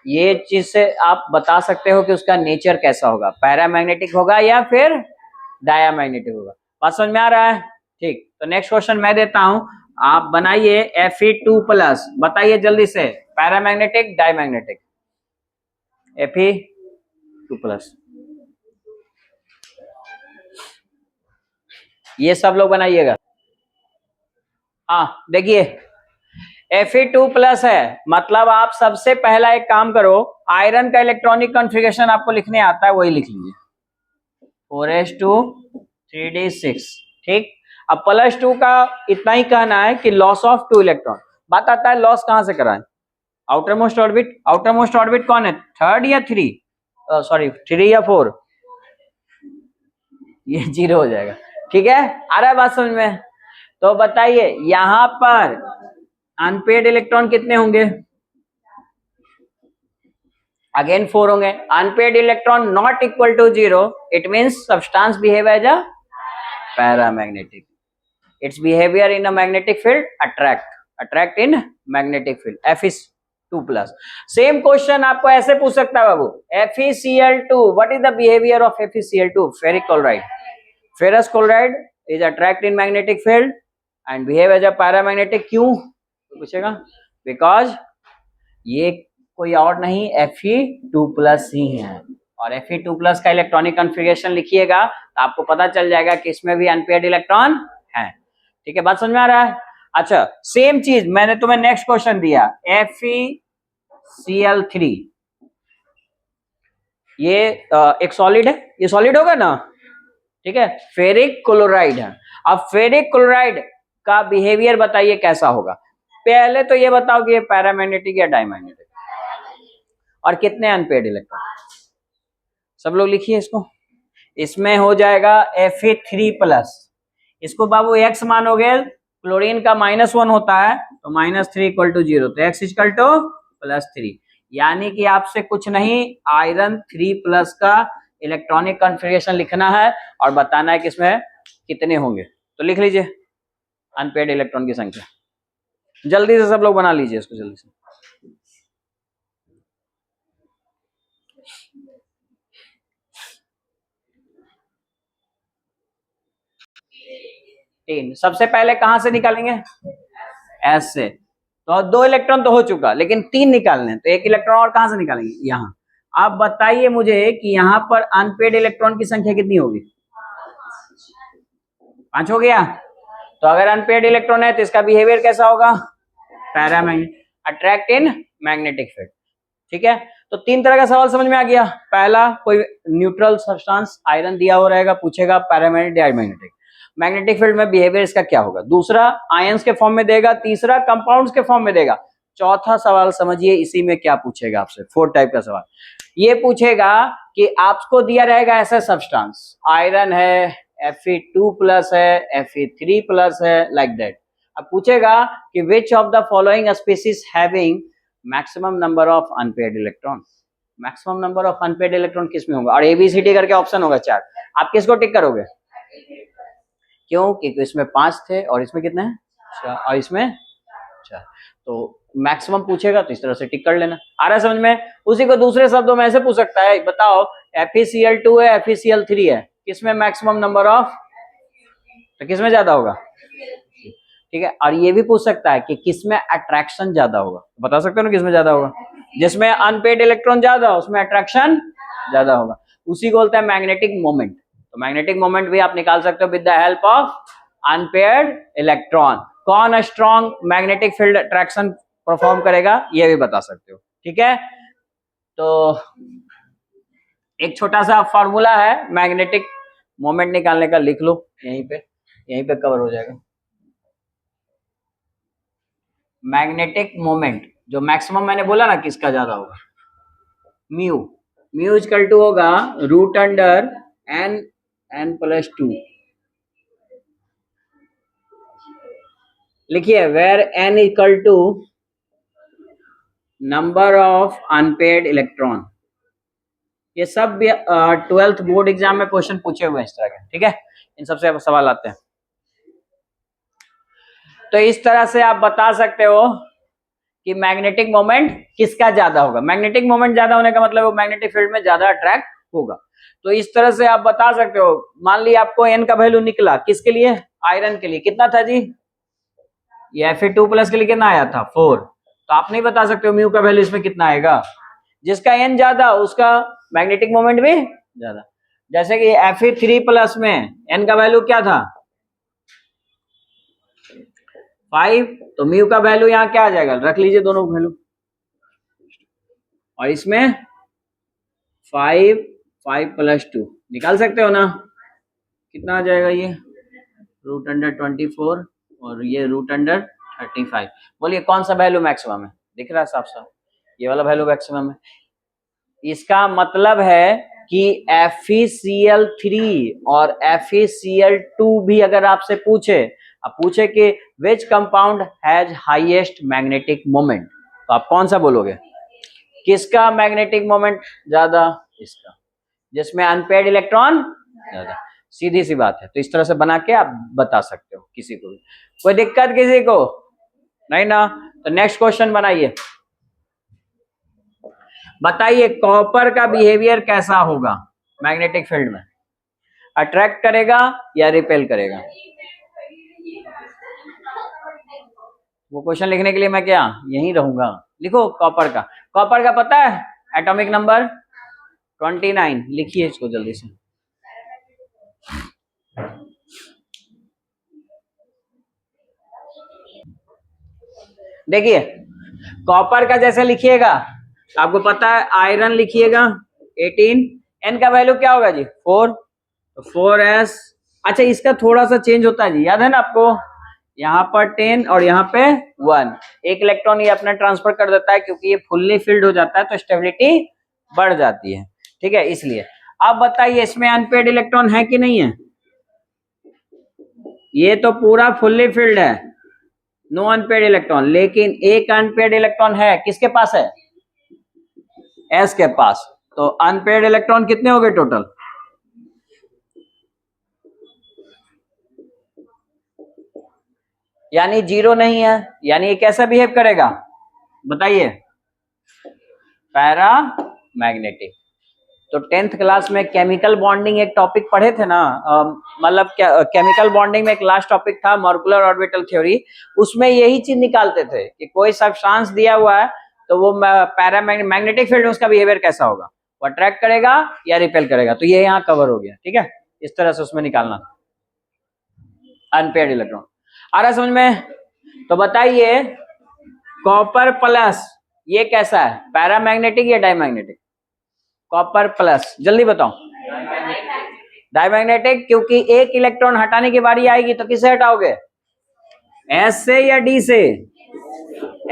ये चीज से आप बता सकते हो कि उसका नेचर कैसा होगा, पैरामैग्नेटिक होगा या फिर डायमैग्नेटिक होगा। बात समझ में आ रहा है? ठीक, तो नेक्स्ट क्वेश्चन मैं देता हूं, आप बनाइए Fe2+। बताइए जल्दी से, पैरामैग्नेटिक डायमैग्नेटिक? Fe2+, ये सब लोग बनाइएगा। हाँ देखिए Fe2+ है, मतलब आप सबसे पहला एक काम करो, आयरन का इलेक्ट्रॉनिक कॉन्फ़िगरेशन आपको लिखने आता है, वही लिख लीजिए, 4s2 3d6। ठीक, अब +2 का इतना ही कहना है कि लॉस ऑफ 2 इलेक्ट्रॉन। बात आता है लॉस कहां से कराएं? Outer most orbit. Outer most orbit कौन है? 3rd या 3? सॉरी 3 या 4? ये 0 हो जाएगा। ठीक है, आ रहा है बात समझ में? तो बताइए यहां पर अनपेयर्ड इलेक्ट्रॉन कितने होंगे? अगेन 4 होंगे। Unpaired electron not equal to 0, it means substance behave as a paramagnetic. Its behaviour in a magnetic field attract in magnetic field. Fe2+। Same question आपको ऐसे पूछ सकता है बाबू, FeCl2, what is the behaviour of FeCl2? Ferric chloride. Ferrous chloride is attract in magnetic field and behave as a paramagnetic. क्यों तो पूछेगा? Because ये कोई और नहीं Fe2+ ही है, और Fe2+ का इलेक्ट्रॉनिक कॉन्फ़िगरेशन लिखिएगा तो आपको पता चल जाएगा कि इसमें भी अनपेयर्ड इलेक्ट्रॉन है। ठीक है, बात समझ में आ रहा है? अच्छा, सेम चीज मैंने तुम्हें नेक्स्ट क्वेश्चन दिया, FeCl3, ये एक सॉलिड है, ये सॉलिड होगा ना? ठीक है, फेरिक क्लोराइड है। अब फेरिक क्लोराइड का बिहेवियर बताइए कैसा होगा? पहले तो ये बताओ कि ये पैरामैग्नेटिक या डायमैग्नेटिक, और कितने अनपेयर्ड इलेक्ट्रॉन? सब लोग लिखिए इसको। इसमें हो जाएगा Fe3+। इसको बाबू x मानोगे, क्लोरीन का -1 होता है तो -3 = 0, तो x = +3। यानी कि आपसे कुछ नहीं, आयरन 3+ का इलेक्ट्रॉनिक कॉन्फ़िगरेशन लिखना है और बताना है कि इसमें कितने होंगे। तो लिख लीजिए अनपेयर्ड इलेक्ट्रॉन की संख्या, जल्दी से सब लोग बना लीजिए इसको जल्दी से। तीन। सबसे पहले कहां से निकालेंगे? एस से। तो 2 इलेक्ट्रॉन तो हो चुका, लेकिन 3 निकालने, तो 1 इलेक्ट्रॉन और कहां से निकालेंगे? यहाँ। आप बताइए मुझे कि यहाँ पर अनपेयर्ड इलेक्ट्रॉन की संख्या कितनी होगी? 5 हो गया। तो अगर अनपेयर्ड इलेक्ट्रॉन है तो इसका बिहेवियर कैसा होगा? Paramagnetic, attract in magnetic field. ठीक है, तो तीन तरह का सवाल समझ में आ गया। पहला, कोई न्यूट्रल सब्सटेंस आयरन दिया हो रहेगा, पूछेगा पैरामैग्नेटिक डायमैग्नेटिक, मैग्नेटिक फील्ड में बिहेवियर इसका क्या होगा। दूसरा, आयंस के फॉर्म में देगा। तीसरा, कंपाउंड्स के फॉर्म में देगा। चौथा सवाल समझिए इसी में क्या पूछेगा आपसे, फोर्थ टाइप का सवाल ये पूछेगा कि आपको दिया रहेगा ऐसा सब्सटेंस, आयरन है, Fe2+ है, Fe3+ है, लाइक दैट। अब पूछेगा कि which of the following species having maximum number of unpaired electron. Maximum number of unpaired electron किसमें होगा, और ABCD करके ऑप्शन होगा 4। आप किसको टिक करोगे? क्यों? क्योंकि इसमें 5 थे और इसमें कितने हैं, और इसमें 4। तो मैक्सिमम पूछेगा तो इस तरह से टिक कर लेना। आ रहा है समझ में? उसी को दूसरे शब्दों में ऐसे पूछ सकता है, बताओ FeCl2 है, FeCl3 है, किसमें मैक्सिमम नंबर ऑफ, तो किसमें ज्यादा होगा, ठीक है। और ये भी पूछ सकता है कि किसमें अट्रैक्शन ज्यादा होगा, बता सकते हो ना किसमें ज्यादा होगा, जिसमें अनपेड इलेक्ट्रॉन ज्यादा हो उसमें अट्रैक्शन ज्यादा होगा। उसी को बोलते हैं मैग्नेटिक मोमेंट। तो मैग्नेटिक मोमेंट भी आप निकाल सकते हो with the help of unpaired electron. कौन strong magnetic field attraction perform करेगा ये भी बता सकते हो, ठीक है। तो एक छोटा सा फॉर्मूला है मैग्नेटिक मोमेंट निकालने का, लिख लो यहीं पे कवर हो जाएगा। मैग्नेटिक मोमेंट जो मैक्सिमम मैंने बोला ना किसका ज्यादा होगा, म्यू इक्वल टू होगा √n+2। लिखिए where n equal to number of unpaired electron. ये सब 12th बोर्ड एग्जाम में क्वेश्चन पूछे हुए हैं इस तरह के, ठीक है। इन सबसे सवाल आते हैं। तो इस तरह से आप बता सकते हो कि मैग्नेटिक मोमेंट किसका ज्यादा होगा। मैग्नेटिक मोमेंट ज्यादा होने का मतलब वो मैग्नेटिक फील्ड में ज्यादा अट्रैक्ट होगा। तो इस तरह से आप बता सकते हो। मान ली आपको n का वैल्यू निकला किसके लिए, आयरन के लिए, कितना था जी, ये Fe2+ के लिए कितना आया था 4। तो आप नहीं बता सकते हो म्यू का वैल्यू इसमें कितना आएगा। जिसका n ज्यादा उसका मैग्नेटिक मोमेंट भी ज्यादा। जैसे कि Fe3+ में n का वैल्यू क्या था 5, तो म्यू का वैल्यू यहाँ क्या आ जाएगा, रख लीजिए दोनों वैल्यू, और इसमें 5+2 निकाल सकते हो ना, कितना आ जाएगा ये √24 और ये √35। बोलिए कौन सा वैल्यू मैक्सिमम है, दिख रहा है साफ साफ, ये वाला वैल्यू मैक्सिमम है। इसका मतलब है कि FeCl3 और FeCl2 भी अगर आपसे पूछे कि which compound has highest magnetic moment, तो आप कौन सा बोलोगे, किसका मैग्नेटिक मोमेंट ज्यादा, इसका, जिसमें अनपेयर्ड इलेक्ट्रॉन ज्यादा। सीधी सी बात है। तो इस तरह से बना के आप बता सकते हो किसी को भी, कोई दिक्कत किसी को नहीं ना। तो नेक्स्ट क्वेश्चन बनाइए, बताइए कॉपर का बिहेवियर कैसा होगा मैग्नेटिक फील्ड में, अट्रैक्ट करेगा या रिपेल करेगा। वो क्वेश्चन लिखने के लिए मैं क्या यहीं रहूंगा, लिखो कॉपर का पता है एटॉमिक नंबर 29, लिखिए इसको जल्दी से। देखिए कॉपर का जैसे लिखिएगा आपको पता है, आयरन लिखिएगा 18, एन का वैल्यू क्या होगा जी 4, तो 4s। अच्छा इसका थोड़ा सा चेंज होता है जी, याद है ना आपको, यहाँ पर 10 और यहाँ पे 1, एक इलेक्ट्रॉन ये अपना ट्रांसफर कर देता है, क्योंकि ये फुल्ली फिल्ड हो जाता है तो स्टेबिलिटी बढ़ जाती है, ठीक है, इसलिए। अब बताइए इसमें अनपेयर्ड इलेक्ट्रॉन है कि नहीं है, ये तो पूरा फुल्ली फिल्ड है, नो अनपेयर्ड इलेक्ट्रॉन, लेकिन एक अनपेयर्ड इलेक्ट्रॉन है, किसके पास है, एस के पास। तो अनपेयर्ड इलेक्ट्रॉन कितने हो गए टोटल, यानी 0 नहीं है, यानी ये कैसा बिहेव करेगा बताइए, पैरा मैग्नेटिक। तो 10th क्लास में केमिकल बॉन्डिंग एक टॉपिक पढ़े थे ना, मतलब केमिकल बॉन्डिंग में एक लास्ट टॉपिक था मॉलिक्यूलर ऑर्बिटल थ्योरी, उसमें यही चीज निकालते थे कि कोई सब्सटेंस दिया हुआ है तो वो मैग्नेटिक फील्ड में उसका बिहेवियर कैसा होगा, वो अट्रैक्ट करेगा या रिपेल करेगा। तो ये यहाँ कवर हो गया, ठीक है, इस तरह से उसमें निकालना अनपेयर्ड इलेक्ट्रॉन। आ रहा समझ में। तो बताइए कॉपर प्लस ये कैसा है, पैरामैग्नेटिक या डायमैग्नेटिक? कॉपर प्लस, जल्दी बताओ। डायमैग्नेटिक, क्योंकि एक इलेक्ट्रॉन हटाने की बारी आएगी तो किसे हटाओगे, एस से या डी से?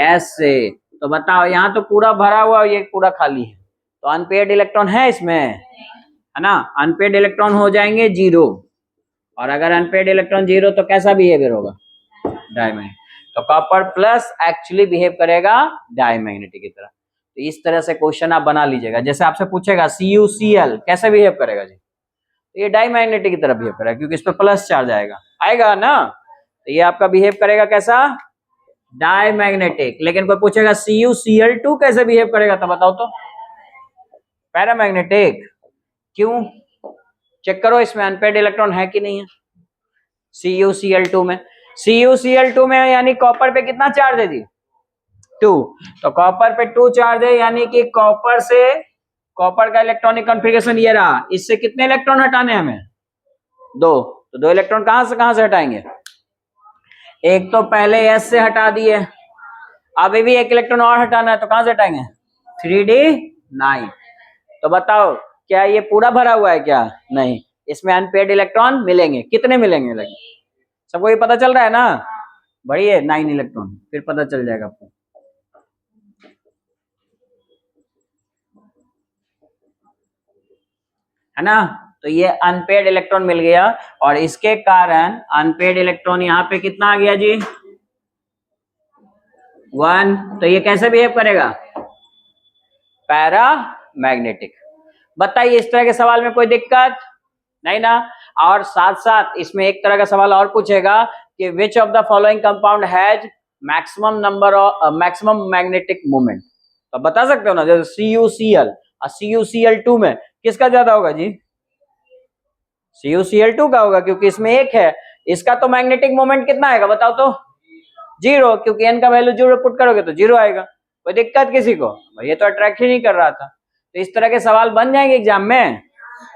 एस से। तो बताओ, यहाँ तो पूरा भरा हुआ, ये पूरा खाली है, तो अनपेयर्ड इलेक्ट्रॉन है इसमें, है ना? अनपेयर्ड इलेक्ट्रॉन हो जाएंगे जीरो, और अगर अनपेयर्ड इलेक्ट्रॉन जीरो तो कैसा बिहेवियर होगा, डायमैग्नेटिक। तो कॉपर प्लस एक्चुअली बिहेव करेगा डायमैग्नेटिक की तरह। तो इस तरह से क्वेश्चन आप बना लीजिएगा। जैसे आपसे पूछेगा CuCl कैसे बिहेव करेगा जी, तो ये डायमैग्नेटिक की तरह बिहेव करेगा, क्योंकि इस पे प्लस चार्ज आएगा ना, तो ये आपका बिहेव करेगा कैसा, डायमैग्नेटिक। लेकिन कोई पूछेगा CuCl2 कैसे बिहेव करेगा, तो बताओ तो, पैरामैग्नेटिक। क्यों? चेक करो इसमें अनपेयर्ड इलेक्ट्रॉन है कि नहीं है CuCl2 में। CuCl2 में यानी कॉपर पे कितना चार्ज है जी, 2। तो कॉपर पे 2 चार्ज है, यानी कि कॉपर से, कॉपर का इलेक्ट्रॉनिक कॉन्फ़िगरेशन ये रहा, इससे कितने इलेक्ट्रॉन हटाने हमें, 2। तो 2 इलेक्ट्रॉन कहां से हटाएंगे, एक तो पहले S से हटा दिए, अभी भी एक इलेक्ट्रॉन और हटाना है, तो कहां से हटाएंगे, 3D9। तो बताओ क्या ये पूरा भरा हुआ है क्या, नहीं, इसमें अनपेयर्ड इलेक्ट्रॉन मिलेंगे, कितने मिलेंगे, लेकिन सबको ये पता चल रहा है ना, बढ़िए 9 इलेक्ट्रॉन, फिर पता चल जाएगा आपको। है ना? तो ये अनपेयर्ड इलेक्ट्रॉन मिल गया, और इसके कारण अनपेयर्ड इलेक्ट्रॉन यहाँ पे कितना आ गया जी, 1। तो ये कैसे बिहेव करेगा, पैरामैग्नेटिक। बताइए इस तरह के सवाल में कोई दिक्कत नहीं ना? और साथ साथ इसमें एक तरह का सवाल और पूछेगा कि which of the following compound has maximum number of maximum magnetic moment. तो बता सकते हो ना, जैसे CuCl और CuCl2 में किसका ज्यादा होगा जी, CuCl2 का होगा, क्योंकि इसमें एक है, इसका तो मैग्नेटिक मोमेंट कितना आएगा बताओ तो, 0, क्योंकि n का वैल्यू 0 पुट करोगे तो 0 आएगा। कोई दिक्कत किसी को, ये तो अट्रैक्ट ही नहीं कर रहा था। तो इस तरह के सवाल बन जाएंगे एग्जाम में।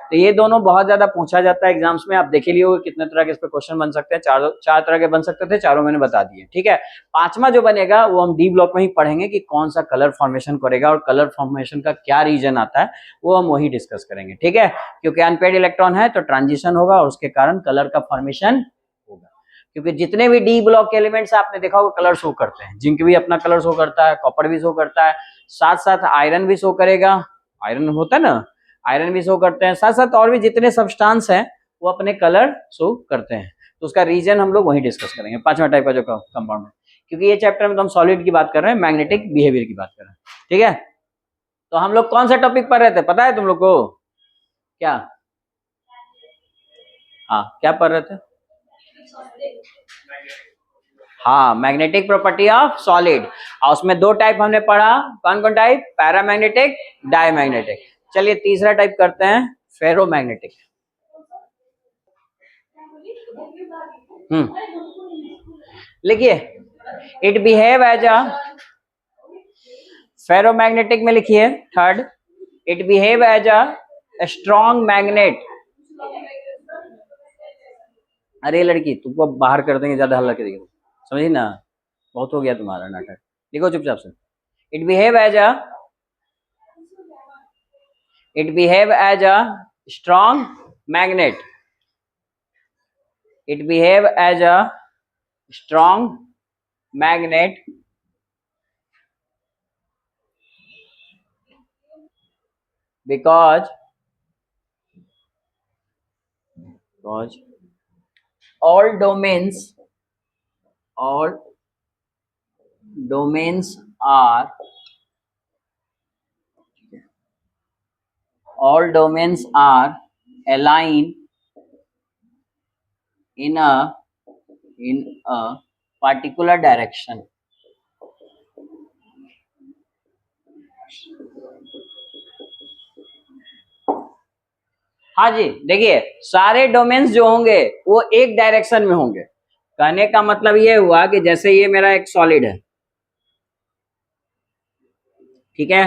तो ये दोनों बहुत ज्यादा पूछा जाता है एग्जाम्स में, आप देख ही लिए कितने तरह के इस पे क्वेश्चन बन सकते हैं, चार तरह के बन सकते थे, चारों मैंने बता दिए। ठीक है, पांचवा जो बनेगा वो हम डी ब्लॉक में ही पढ़ेंगे कि कौन सा कलर फॉर्मेशन करेगा और कलर फॉर्मेशन का क्या रीजन आता है, वो हम वही डिस्कस करेंगे। ठीक है, क्योंकि अनपेयर्ड इलेक्ट्रॉन है तो ट्रांजिशन होगा और उसके कारण कलर का फॉर्मेशन होगा। क्योंकि जितने भी डी ब्लॉक के एलिमेंट्स आपने देखा होगा कलर शो करते हैं, जिंक भी अपना कलर शो करता है, कॉपर भी शो करता है, साथ साथ आयरन भी शो करेगा, आयरन होता है ना, आयरन भी शो करते हैं, साथ साथ और भी जितने सब्सटेंस हैं वो अपने कलर शो करते हैं। तो उसका रीजन हम लोग वही डिस्कस करेंगे, पांचवा टाइप का जो कंपाउंड है, क्योंकि ये चैप्टर में तो हम सॉलिड की बात कर रहे हैं, मैग्नेटिक बिहेवियर की बात कर रहे हैं। ठीक है, तो हम लोग कौन सा टॉपिक पढ़ रहे थे पता है तुम लोग को, क्या? हाँ, क्या पढ़ रहे थे? हाँ, मैग्नेटिक प्रॉपर्टी ऑफ सॉलिड, और उसमें 2 टाइप हमने पढ़ा, कौन कौन टाइप, पैरामैग्नेटिक, डायमैग्नेटिक। चलिए तीसरा टाइप करते हैं, फेरोमैग्नेटिक। लिखिए, it behave as a, ferromagnetic में लिखिए third, it behave as a strong magnet. अरे लड़की, तुमको बाहर कर देंगे, ज्यादा हल्ला करेगी, समझी ना, बहुत हो गया तुम्हारा नाटक। लिखो चुपचाप से, it behave as a, it behave as a strong magnet, it behave as a strong magnet because all domains are aligned in a particular direction. हाँ जी, देखिए सारे डोमेन्स जो होंगे वो एक डायरेक्शन में होंगे। कहने का मतलब ये हुआ कि जैसे ये मेरा एक सॉलिड है, ठीक है,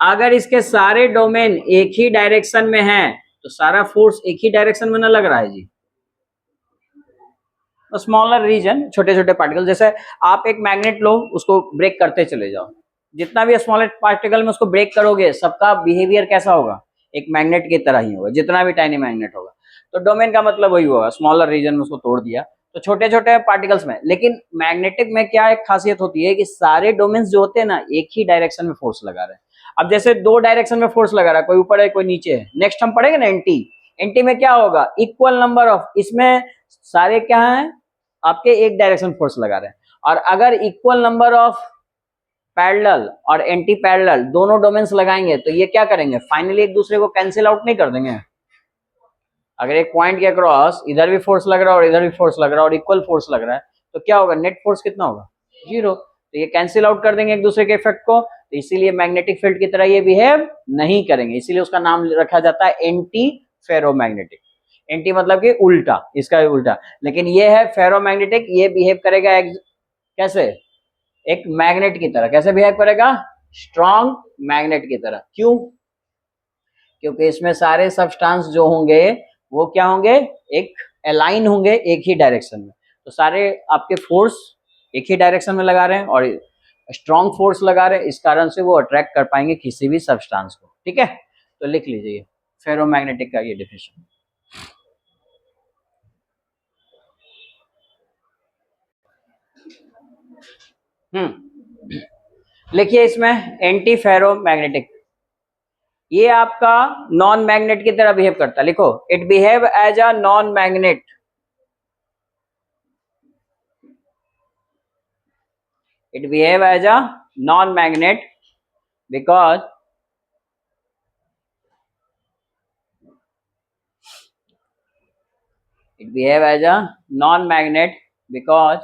अगर इसके सारे डोमेन एक ही डायरेक्शन में हैं तो सारा फोर्स एक ही डायरेक्शन में ना लग रहा है जी, स्मॉलर रीजन, छोटे छोटे पार्टिकल। जैसे आप एक मैग्नेट लो, उसको ब्रेक करते चले जाओ, जितना भी स्मॉलेस्ट पार्टिकल में उसको ब्रेक करोगे सबका बिहेवियर कैसा होगा, एक मैग्नेट की तरह ही होगा, जितना भी टाइनी मैग्नेट होगा। तो डोमेन का मतलब वही होगा, स्मॉलर रीजन में उसको तोड़ दिया तो छोटे छोटे पार्टिकल्स में। लेकिन मैग्नेटिक में क्या एक खासियत होती है कि सारे डोमेन्स जो होते हैं ना एक ही डायरेक्शन में फोर्स लगा रहे हैं। अब जैसे दो डायरेक्शन में फोर्स लगा रहा है, कोई ऊपर है कोई नीचे है। नेक्स्ट हम पढ़ेंगे ना एंटी, एंटी में क्या होगा, इक्वल नंबर ऑफ, इसमें सारे क्या है आपके एक डायरेक्शन फोर्स लगा रहे हैं। और अगर इक्वल नंबर ऑफ पैरेलल और एंटी पैरेलल दोनों डोमेन्स लगाएंगे तो ये क्या करेंगे, फाइनली एक दूसरे को कैंसिल आउट नहीं कर देंगे। अगर एक पॉइंट के अक्रॉस इधर भी फोर्स लग रहा है और इधर भी फोर्स लग रहा है और इक्वल फोर्स लग रहा है तो क्या होगा, नेट फोर्स कितना होगा, 0। तो ये कैंसिल आउट कर देंगे एक दूसरे के इफेक्ट को, तो इसीलिए मैग्नेटिक फील्ड की तरह ये बिहेव नहीं करेंगे, इसीलिए उसका नाम रखा जाता है एंटी फेरोमैग्नेटिक। एंटी मतलब कि उल्टा, इसका उल्टा। लेकिन ये है फेरोमैग्नेटिक, ये बिहेव करेगा कैसे, एक मैग्नेट की तरह। कैसे बिहेव करेगा, स्ट्रॉन्ग मैग्नेट की तरह। क्यों, क्योंकि इसमें सारे सब्सटेंस जो होंगे वो क्या होंगे, एक अलाइन होंगे एक ही डायरेक्शन में। तो सारे आपके फोर्स एक ही डायरेक्शन में लगा रहे हैं और स्ट्रॉन्ग फोर्स लगा रहे हैं, इस कारण से वो अट्रैक्ट कर पाएंगे किसी भी सब्सटेंस को। ठीक है, तो लिख लीजिए फेरोमैग्नेटिक का ये डेफिनेशन। लिखिए इसमें एंटी फेरोमैग्नेटिक, ये आपका नॉन मैग्नेट की तरह बिहेव करता है। लिखो, it behave as a non magnet. It behave as a non-magnet because it behave as a non-magnet because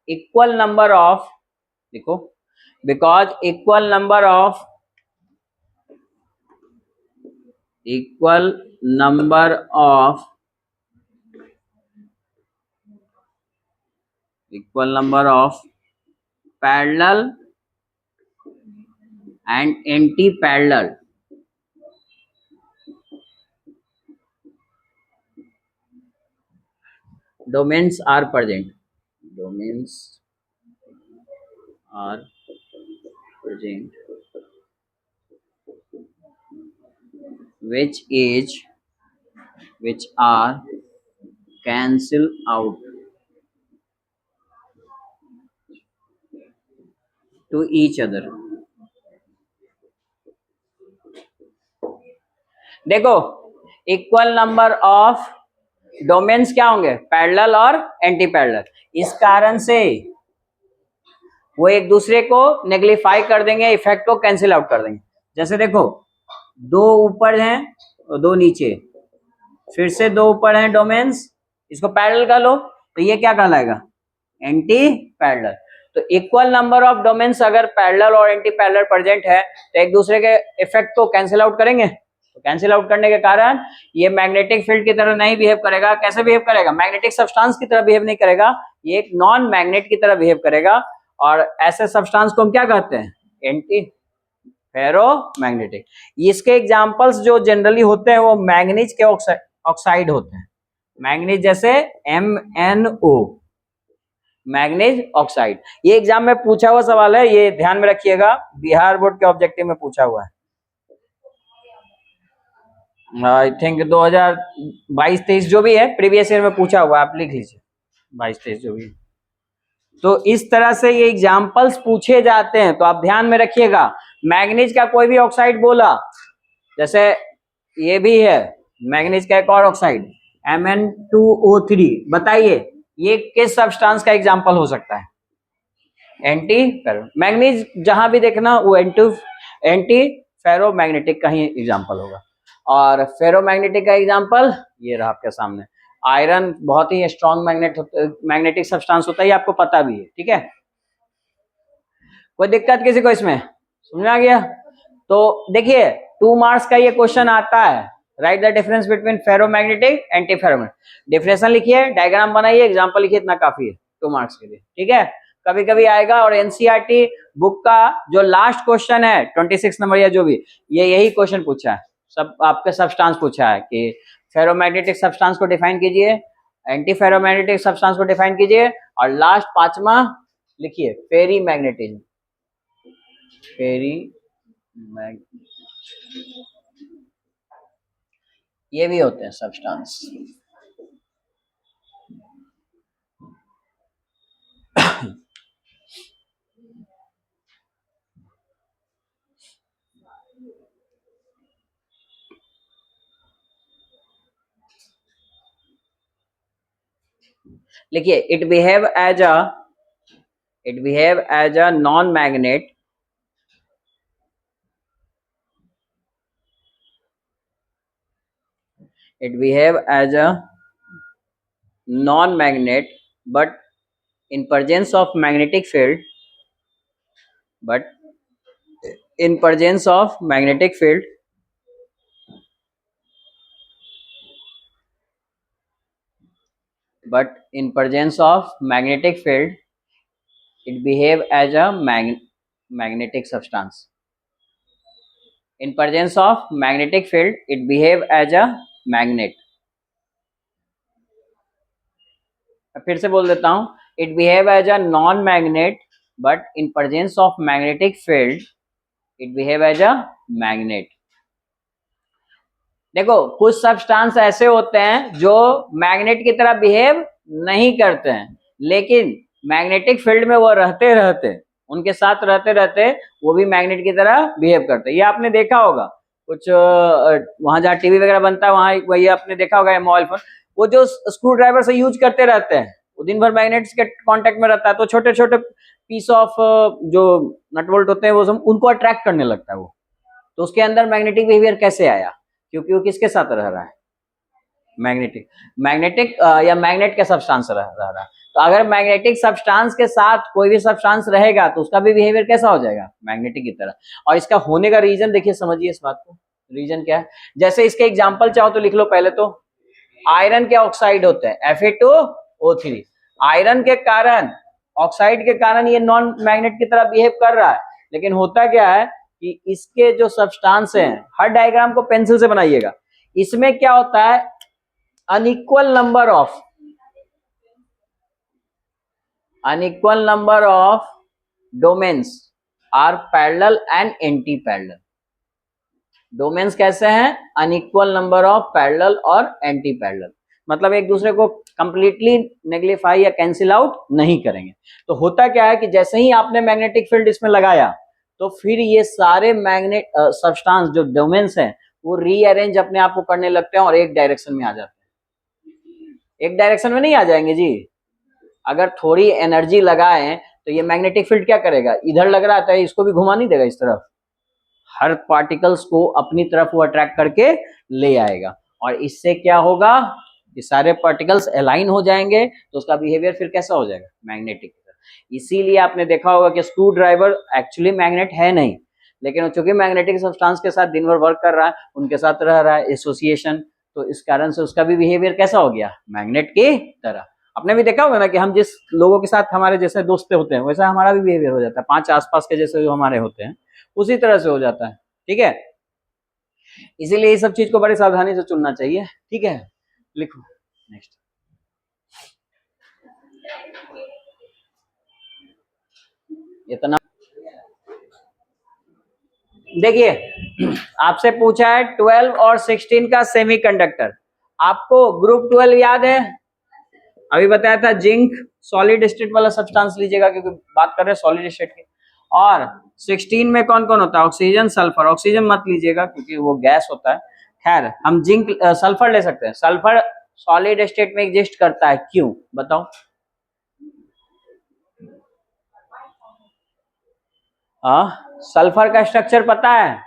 equal number of, देखो, because equal number of parallel and anti-parallel domains are present, which are cancel out to each other। देखो, equal number of domains क्या होंगे, parallel और anti parallel, इस कारण से वो एक दूसरे को नेग्लिफाई कर देंगे, इफेक्ट को कैंसिल आउट कर देंगे। जैसे देखो, दो ऊपर हैं और दो नीचे, फिर से दो ऊपर हैं डोमेन्स, इसको पैरेलल कर लो तो ये क्या कहलाएगा, एंटी पैरेलल। तो इक्वल नंबर ऑफ डोमेन्स अगर पैरेलल और एंटी पैरेलल प्रेजेंट है तो एक दूसरे के इफेक्ट को कैंसिल आउट करेंगे। तो कैंसिल आउट करने के कारण ये मैग्नेटिक फील्ड की तरह नहीं बिहेव करेगा। कैसे बिहेव करेगा, मैग्नेटिक सब्सटेंस की तरह बिहेव नहीं करेगा, ये एक नॉन मैग्नेट की तरह बिहेव करेगा। और ऐसे सब्सटेंस को हम क्या कहते हैं, एंटी फेरोमैग्नेटिक। इसके एग्जांपल्स जो जनरली होते हैं वो मैंगनीज के ऑक्साइड होते हैं, मैंगनीज जैसे MnO, मैंगनीज ऑक्साइड। ये एग्जाम में पूछा हुआ सवाल है, ये ध्यान में रखिएगा, बिहार बोर्ड के ऑब्जेक्टिव में पूछा हुआ है। आई थिंक 2022-23 जो भी है प्रीवियस ईयर में पूछा हुआ, आप लिख लीजिए 22-23 जो भी है। तो इस तरह से ये एग्जाम्पल्स पूछे जाते हैं, तो आप ध्यान में रखिएगा। मैंगनीज का कोई भी ऑक्साइड बोला, जैसे ये भी है मैंगनीज का एक और ऑक्साइड Mn2O3, बताइए ये किस सब्सटेंस का एग्जाम्पल हो सकता है, एंटी फेरो। मैंगनीज जहां भी देखना वो एंटी फेरोमैग्नेटिक का ही एग्जाम्पल होगा। और फेरोमैग्नेटिक का एग्जाम्पल ये रहा आपके सामने। आयरन बहुत ही स्ट्रॉन्ग मैग्नेटिक सब्सटेंस होता है, ये आपको पता भी है। ठीक है, कोई दिक्कत किसी को इसमें, समझ में आ गया? तो देखिए 2 मार्क्स का ये क्वेश्चन आता है, right the difference between ferromagnetic anti ferromagnetic. Definition लिखिए, डायग्राम बनाइए, एग्जांपल लिखिए, इतना काफी है 2 मार्क्स के लिए। ठीक है, कभी कभी आएगा। और एनसीईआरटी बुक का जो लास्ट क्वेश्चन है 26 नंबर या जो भी, ये यही क्वेश्चन पूछा है, सब आपके सब्सटेंस पूछा है कि फेरोमैग्नेटिक सब्सटेंस को डिफाइन कीजिए, एंटी फेरोमैग्नेटिक सब्सटेंस को डिफाइन कीजिए, और लास्ट पांचवा लिखिए फेरी मैग्नेटिज्म। फेरी ये भी होते हैं सब्सटेंस। लिखिए it behave as a non magnet, it behave as a non-magnet, but in presence of magnetic field, but in presence of magnetic field, but in presence of magnetic field, it behave as a magnetic substance. In presence of magnetic field, it behave as a magnet. फिर से बोल देता हूं, it behave as a non-magnet, but in presence of magnetic field, it behave as a magnet. देखो कुछ substance ऐसे होते हैं जो मैग्नेट की तरह बिहेव नहीं करते हैं, लेकिन मैग्नेटिक फील्ड में वो रहते रहते उनके साथ रहते रहते वो भी मैग्नेट की तरह बिहेव करते हैं। ये आपने देखा होगा कुछ वहां जहाँ टीवी वगैरह बनता है वहां वही आपने देखा होगा, मोबाइल फोन वो जो स्क्रू ड्राइवर से यूज करते रहते हैं वो दिन भर मैग्नेट्स के कांटेक्ट में रहता है, तो छोटे छोटे पीस ऑफ जो नटवोल्ट होते हैं वो सब उनको अट्रैक्ट करने लगता है वो, तो उसके अंदर मैग्नेटिक बिहेवियर कैसे आया? क्योंकि वो किसके साथ रह रहा है? मैग्नेटिक या मैग्नेट के सब्सटेंस रह रहा है। तो अगर मैग्नेटिक सब्सटेंस के साथ कोई भी सब्सटेंस रहेगा तो उसका भी बिहेवियर कैसा हो जाएगा? मैग्नेटिक की तरह। और इसका होने का रीजन देखिए, समझिए इस बात को, रीजन क्या है। जैसे इसके एग्जांपल चाहो तो लिख लो पहले तो। आयरन के ऑक्साइड होते हैं Fe2O3, आयरन के कारण ऑक्साइड के कारण ये नॉन मैग्नेट की तरह बिहेव कर रहा है, लेकिन होता क्या है कि इसके जो सब्सटेंस हैं, हर डायग्राम को पेंसिल से बनाइएगा, इसमें क्या होता है unequal number of domains are parallel and anti parallel. Domains कैसे हैं? अनइक्वल नंबर ऑफ पैरेलल और एंटी पैरेलल, मतलब एक दूसरे को कंप्लीटली नेग्लिफाई या कैंसिल आउट नहीं करेंगे। तो होता क्या है कि जैसे ही आपने मैग्नेटिक फील्ड इसमें लगाया तो फिर ये सारे मैग्नेट सब्सटेंस जो डोमेन्स हैं वो रीअरेंज अपने आप को करने लगते हैं और एक डायरेक्शन में आ जाते हैं। एक डायरेक्शन में नहीं आ जाएंगे जी, अगर थोड़ी एनर्जी लगाएं तो ये मैग्नेटिक फील्ड क्या करेगा, इधर लग रहा था इसको भी घुमा नहीं देगा इस तरफ, हर पार्टिकल्स को अपनी तरफ वो अट्रैक्ट करके ले आएगा, और इससे क्या होगा कि सारे पार्टिकल्स अलाइन हो जाएंगे, तो उसका बिहेवियर फिर कैसा हो जाएगा? मैग्नेटिक। इसीलिए आपने देखा होगा कि स्क्रू ड्राइवर एक्चुअली मैग्नेट है नहीं, लेकिन चूंकि मैग्नेटिक सब्सटेंस के साथ दिन भर वर्क कर रहा है, उनके साथ रह रहा है एसोसिएशन, तो इस कारण से उसका भी बिहेवियर कैसा हो गया? मैग्नेट की तरह। आपने भी देखा होगा ना कि हम जिस लोगों के साथ हमारे जैसे दोस्त होते हैं वैसा हमारा भी बिहेवियर हो जाता है, 5 आसपास के जैसे जो हमारे होते हैं उसी तरह से हो जाता है। ठीक है, इसीलिए इस सब चीज को बड़ी सावधानी से चुनना चाहिए। ठीक है, लिखो नेक्स्ट। इतना देखिए आपसे पूछा है 12 और 16 का सेमीकंडक्टर। आपको ग्रुप 12 याद है? अभी बताया था जिंक सॉलिड स्टेट वाला सब्सटेंस लीजिएगा क्योंकि बात कर रहे हैं सॉलिड स्टेट की। और 16 में कौन कौन होता है? Oxygen, sulphur. ऑक्सीजन मत लीजिएगा क्योंकि वो गैस होता है। खैर हम जिंक सल्फर ले सकते हैं। सल्फर सॉलिड स्टेट में एग्जिस्ट करता है, क्यों बताओ? सल्फर का स्ट्रक्चर पता है?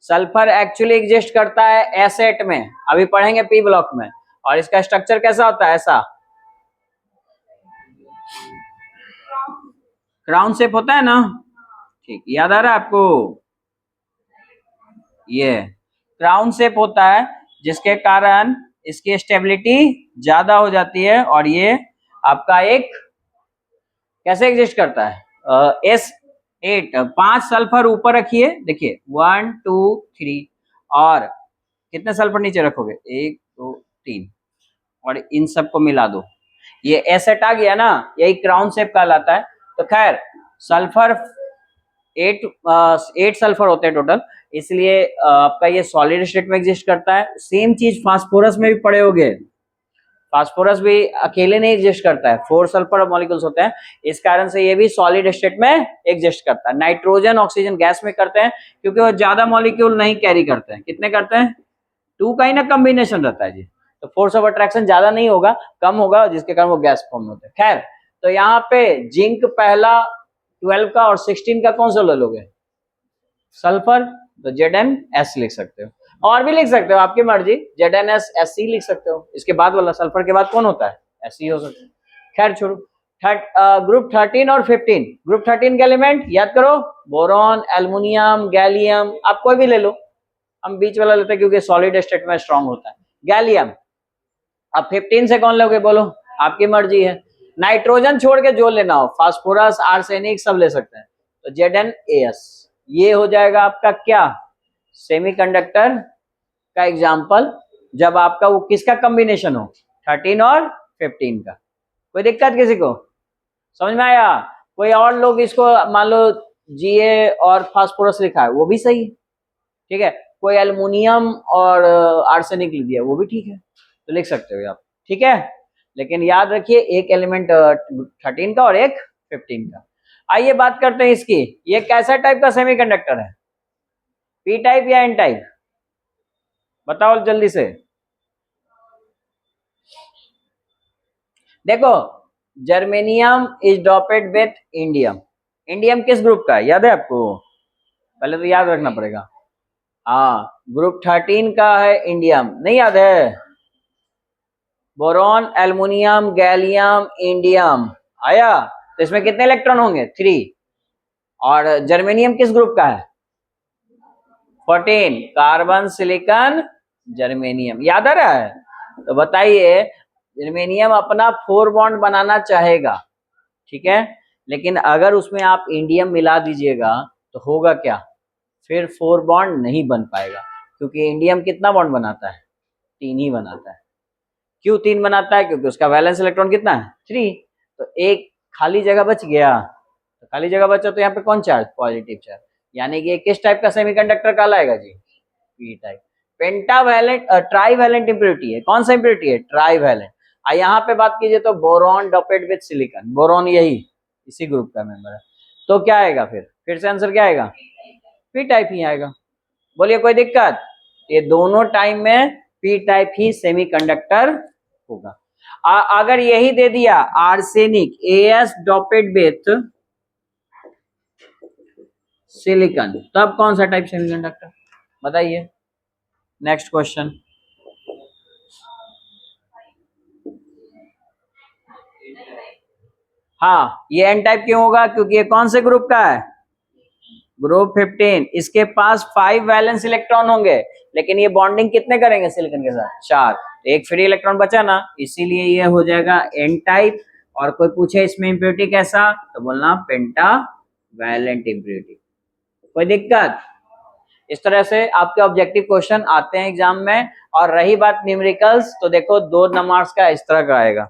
सल्फर एक्चुअली एग्जिस्ट करता है एसेट में, अभी पढ़ेंगे पी ब्लॉक में। और इसका स्ट्रक्चर कैसा होता है? ऐसा क्राउन शेप होता है ना? ठीक, याद आ रहा है आपको? ये क्राउन शेप होता है जिसके कारण इसकी स्टेबिलिटी ज्यादा हो जाती है, और ये आपका एक कैसे एग्जिस्ट करता है? S8 5 सल्फर ऊपर रखिए, देखिए 1 2 3, और कितने सल्फर नीचे रखोगे? 1 2 3 और इन सबको मिला दो, ये एसेट आ गया ना, यही क्राउन शेप कहलाता है। तो खैर सल्फर 8 सल्फर होते हैं टोटल, इसलिए आपका ये सॉलिड स्टेट में एग्जिस्ट करता है। सेम चीज फास्फोरस में भी पड़े होंगे, फास्फोरस भी अकेले नहीं एग्जिस्ट करता है, 4 सल्फर मॉलिक्यूल्स होते हैं, इस कारण से ये भी सॉलिड स्टेट में एग्जिस्ट करता है। नाइट्रोजन ऑक्सीजन गैस में करते हैं क्योंकि वो ज्यादा मॉलिक्यूल नहीं कैरी करते हैं। कितने करते हैं? 2 का ही ना कॉम्बिनेशन रहता है जी, तो फोर्स ऑफ अट्रैक्शन ज्यादा नहीं होगा, कम होगा, जिसके कारण वो गैस फॉर्म होते हैं। खैर तो यहाँ पे जिंक पहला 12 का और 16 का कौन सा ले लोगे? सल्फर, तो ZnS लिख सकते हो, और भी लिख सकते हो आपकी मर्जी, ZnSSc लिख सकते हो। इसके बाद वाला सल्फर के बाद कौन होता है? Sc हो सकता है। खैर छोड़ो। ग्रुप 13 और 15, ग्रुप 13 के एलिमेंट याद करो, बोरॉन, एल्युमिनियम, गैलियम, आप कोई भी ले लो, हम बीच वाला लेते हैं क्योंकि सॉलिड स्टेट में स्ट्रांग होता है, गैलियम। अब 15 से कौन लोगे बोलो, आपकी मर्जी है, नाइट्रोजन छोड़ के जो लेना हो, फास्फोरस, आर्सेनिक सब ले सकते हैं, तो ZnAs ये हो जाएगा आपका क्या? सेमीकंडक्टर का एग्जाम्पल, जब आपका वो किसका कॉम्बिनेशन हो, 13 और 15 का। कोई दिक्कत किसी को? समझ में आया? कोई और लोग इसको मान लो Ga और फास्फोरस लिखा है, वो भी सही है, ठीक है। कोई एल्युमिनियम और आर्सेनिक लिख दिया, वो भी ठीक है, तो लिख सकते हो आप, ठीक है। लेकिन याद रखिए एक एलिमेंट 13 का और एक 15 का। आइए बात करते हैं इसकी, ये कैसा टाइप का सेमीकंडक्टर है? पी टाइप या एन टाइप? बताओ जल्दी से। देखो germanium is doped with indium, indium किस ग्रुप का है याद है आपको? पहले तो याद रखना पड़ेगा। हाँ ग्रुप 13 का है इंडियम, नहीं याद है? बोरॉन, एल्युमिनियम, गैलियम, इंडियम आया, तो इसमें कितने इलेक्ट्रॉन होंगे? 3। और जर्मेनियम किस ग्रुप का है? 14, कार्बन, सिलिकॉन, जर्मेनियम, याद आ रहा है? तो बताइए जर्मेनियम अपना 4 बॉन्ड बनाना चाहेगा, ठीक है, लेकिन अगर उसमें आप इंडियम मिला दीजिएगा तो होगा क्या? फिर 4 बॉन्ड नहीं बन पाएगा, क्योंकि इंडियम कितना बॉन्ड बनाता है? 3 ही बनाता है। क्यों 3 बनाता है? क्योंकि उसका वैलेंस इलेक्ट्रॉन कितना है? 3। तो एक खाली जगह बच गया, तो खाली जगह बचा तो यहाँ पे कौन चार्ज? पॉजिटिव चार्ज, यानी कि किस टाइप का सेमीकंडक्टर कहलाएगा जी? P type. Pentavalent trivalent impurity है, कौन सा इंप्योरिटी है? ट्राईवैलेंट। यहाँ पे बात कीजिए तो boron doped with silicon, boron यही इसी ग्रुप का मेंबर है, तो क्या आएगा? फिर से आंसर क्या आएगा? पी टाइप ही आएगा। बोलिए कोई दिक्कत? ये दोनों टाइम में पी टाइप ही सेमीकंडक्टर होगा। अगर यही दे दिया arsenic AS doped with silicon, तब कौन सा टाइप सेमीकंडक्टर? बताइए। Next question. हाँ ये एन टाइप क्यों होगा? क्योंकि ये कौन से ग्रुप का है? ग्रुप 15। इसके पास 5 वैलेंस इलेक्ट्रॉन होंगे, लेकिन ये बॉन्डिंग कितने करेंगे सिलिकॉन के साथ? 4। एक फ्री इलेक्ट्रॉन बचा ना, इसीलिए ये हो जाएगा एन टाइप। और कोई पूछे इसमें इंप्योरिटी कैसा, तो बोलना पेंटा वैलेंट इंप्योरिटी। कोई दिक्कत? इस तरह से आपके ऑब्जेक्टिव क्वेश्चन आते हैं एग्जाम में। और रही बात न्यूमेरिकल्स, तो देखो 2 नंबर्स का इस तरह का आएगा।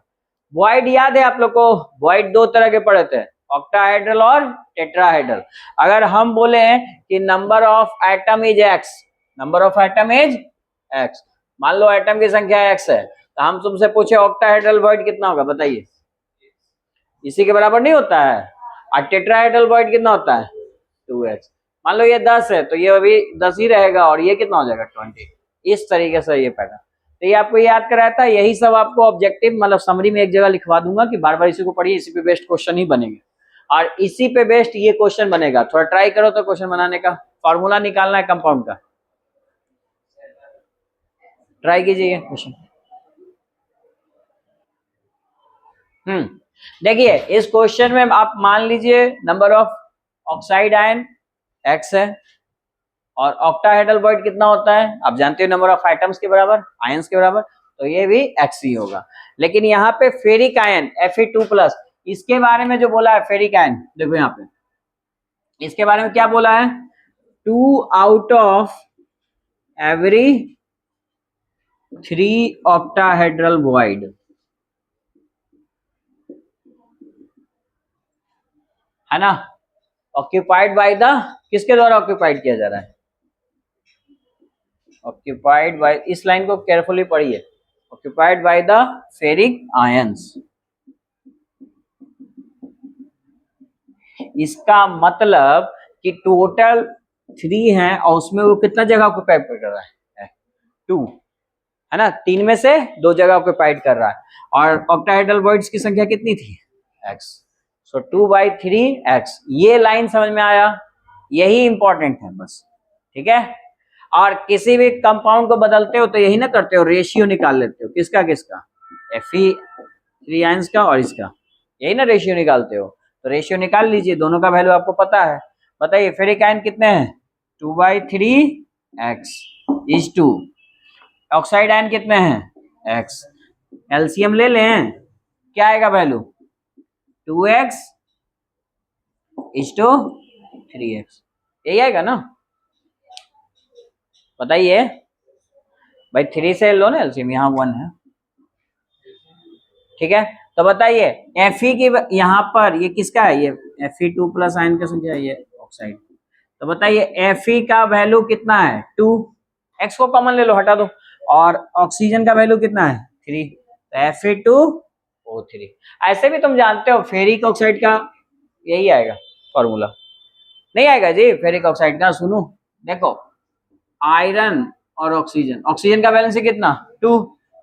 वॉइड याद है आप लोग को? वॉइड 2 तरह के पढ़े थे, ऑक्टाहेड्रल और टेट्राहेड्रल। अगर हम बोले कि number of atom is x, number of atom is x, मान लो एटम की संख्या x है, तो हम तुमसे पूछे ऑक्टाहेड्रल वॉइड कितना होगा, बताइए? इसी के बराबर नहीं होता है। और टेट्राहेड्रल वॉइड कितना होता है? 2x। मान लो ये 10 है तो ये अभी 10 ही रहेगा, और ये कितना हो जाएगा? 20। इस तरीके से ये पैटर्न, तो ये आपको याद कराया था। यही सब आपको ऑब्जेक्टिव मतलब समरी में एक जगह लिखवा दूंगा कि बार बार इसी को पढ़िए, इसी पे बेस्ड क्वेश्चन ही बनेंगे, और इसी पे बेस्ड ये क्वेश्चन बनेगा। थोड़ा ट्राई करो तो क्वेश्चन बनाने का, फॉर्मूला निकालना है कंपाउंड का, ट्राई कीजिए क्वेश्चन। देखिए इस क्वेश्चन में आप मान लीजिए number of oxide ion x है, और ऑक्टाहेड्रल वॉइड कितना होता है आप जानते हो, नंबर ऑफ एटम्स के बराबर, आयंस के बराबर, तो ये भी x ही होगा। लेकिन यहाँ पे फेरिक आयन Fe2+, इसके बारे में जो बोला है फेरिक आयन, देखो यहाँ पे इसके बारे में क्या बोला है? 2 out of every 3 octahedral void, है ना, ऑक्यूपाइड बाय द, किसके द्वारा ऑक्यूपाइड किया जा रहा है, ऑक्यूपाइड बाय, इस लाइन को केयरफुली पढ़िए, occupied by the ferric ions. इसका मतलब कि टोटल 3 हैं और उसमें वो कितना जगह ऑक्यूपाई कर रहा है, 2, है ना, 3 में से 2 जगह ऑक्यूपाइड कर रहा है। और ऑक्टाहेड्रल वॉइड्स की संख्या कितनी थी, x, सो 2/3x। ये लाइन समझ में आया, यही इंपॉर्टेंट है बस, ठीक है। और किसी भी कंपाउंड को बदलते हो तो यही ना करते हो, रेशियो निकाल लेते हो, किसका किसका, Fe3 आयंस का और इसका, यही ना रेशियो निकालते हो, तो रेशियो निकाल लीजिए, दोनों का वैल्यू आपको पता है। बताइए फेरिक आयन कितने हैं, 2/3x is to, oxide ion कितने हैं, x, एलसीएम ले लें, क्या आएगा value, 2x is to 3x, यही आएगा ना। बताइए भाई, 3 से लो ना एलसीएम, यहाँ 1 है, ठीक है। तो बताइए Fe की यहाँ पर ये किसका है, ये Fe2 प्लस आयन का संख्या है, ये ऑक्साइड। तो बताइए Fe का वैल्यू कितना है, 2, x को कॉमन ले लो, हटा दो, और ऑक्सीजन का वैल्यू कितना है, 3, तो Fe2O3। ऐसे भी तुम जानते हो फेरिक ऑक्साइड का यही आएगा फॉर्मूला, नहीं आएगा जी फेरिक ऑक्साइड का, सुनो देखो, आयरन और ऑक्सीजन, ऑक्सीजन का बैलेंस है कितना, 2,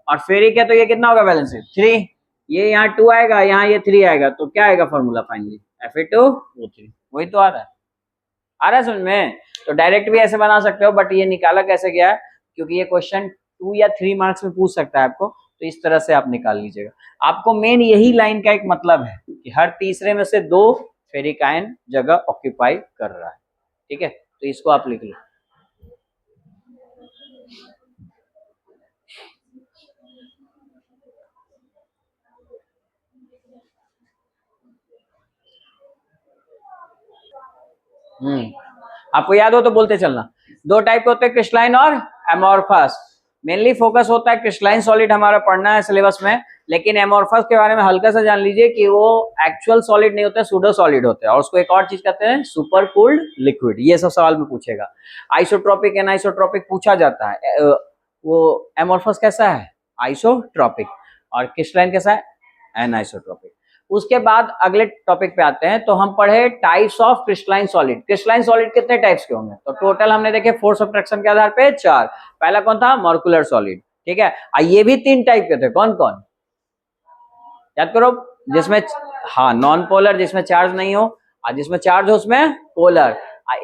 और फेरिक है तो ये कितना होगा बैलेंस है, 3, ये यहाँ 2 आएगा, यहाँ ये 3 आएगा, तो क्या आएगा फॉर्मूला फाइनली, Fe2O3। वही तो आ रहा है समझ में। तो डायरेक्ट भी ऐसे बना सकते हो, बट ये निकाला कैसे गया है, क्योंकि ये क्वेश्चन 2 या 3 मार्क्स में पूछ सकता है आपको, तो इस तरह से आप निकाल लीजिएगा। आपको मेन यही लाइन का एक मतलब है कि हर तीसरे में से 2 फेरिक आयन जगह ऑक्यूपाई कर रहा है, ठीक है, तो इसको आप लिख लो। आपको याद हो तो बोलते चलना। 2 टाइप के होते हैं, क्रिस्टलाइन और एमोर्फस। मेनली फोकस होता है क्रिस्टलाइन सॉलिड हमारा पढ़ना है सिलेबस में, लेकिन एमोर्फस के बारे में हल्का सा जान लीजिए कि वो एक्चुअल सॉलिड नहीं होता है, सूडो सॉलिड होते हैं, और उसको एक और चीज कहते हैं सुपर कूल्ड लिक्विड। ये सब सवाल में पूछेगा। आइसोट्रोपिक एनाइसोट्रोपिक पूछा जाता है। वो एमोर्फस कैसा है, आइसोट्रोपिक, और क्रिस्टलाइन कैसा है, एनाइसोट्रोपिक। उसके बाद अगले टॉपिक पे आते हैं, तो हम पढ़े types of crystalline solid. Crystalline solid कितने टाइप्स के होंगे, तो टोटल हमने देखे फोर्स ऑफ अट्रैक्शन के आधार पे 4। पहला कौन था, मॉलिक्यूलर सॉलिड, ठीक है। ये भी 3 टाइप के थे, कौन कौन, याद करो, जिसमें हाँ नॉन पोलर, जिसमें चार्ज नहीं हो, और जिसमें चार्ज हो उसमें पोलर।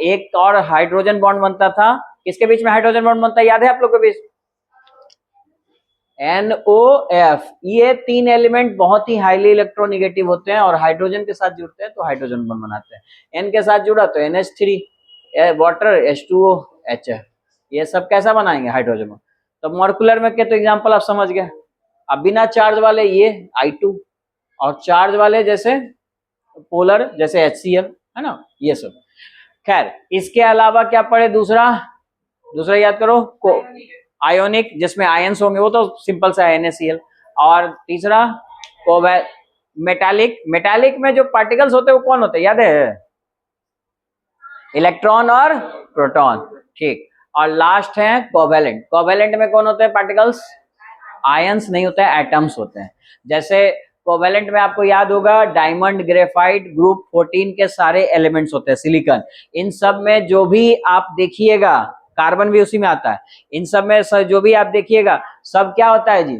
एक और हाइड्रोजन बॉन्ड बनता था, किसके बीच में हाइड्रोजन बॉन्ड बनता है, याद है आप लोग के बीच, NOF। ये 3 एलिमेंट बहुत ही हाईली इलेक्ट्रोनेगेटिव होते हैं और हाइड्रोजन के साथ जुड़ते हैं तो हाइड्रोजन बॉन्ड बनाते हैं। N के साथ जुड़ा तो NH3, वाटर H2O H। ये सब कैसा बनाएंगे, हाइड्रोजन बॉन्ड। तो मॉलिक्यूलर में क्या, तो एग्जांपल आप समझ गए। अब बिना चार्ज वाले ये I2, और चार्ज वाले जैसे पोलर जैसे HCl, है ना, ये सब। खैर इसके अलावा क्या पढ़े, दूसरा याद करो, आयोनिक, जिसमें आयंस होंगे, वो तो सिंपल सा है NaCl। और तीसरा मेटालिक, मेटालिक में जो पार्टिकल्स होते हैं वो कौन होते हैं, याद है, इलेक्ट्रॉन और प्रोटॉन, ठीक। और लास्ट है कोवेलेंट। कोवेलेंट में कौन होते हैं पार्टिकल्स, आयंस नहीं होते हैं, एटम्स होते हैं। जैसे कोवेलेंट में आपको याद होगा, डायमंड, ग्रेफाइट, ग्रुप 14 के सारे एलिमेंट्स होते हैं, सिलिकॉन, इन सब में जो भी आप देखिएगा, कार्बन भी उसी में आता है, इन सब में जो भी आप देखिएगा सब क्या होता है जी,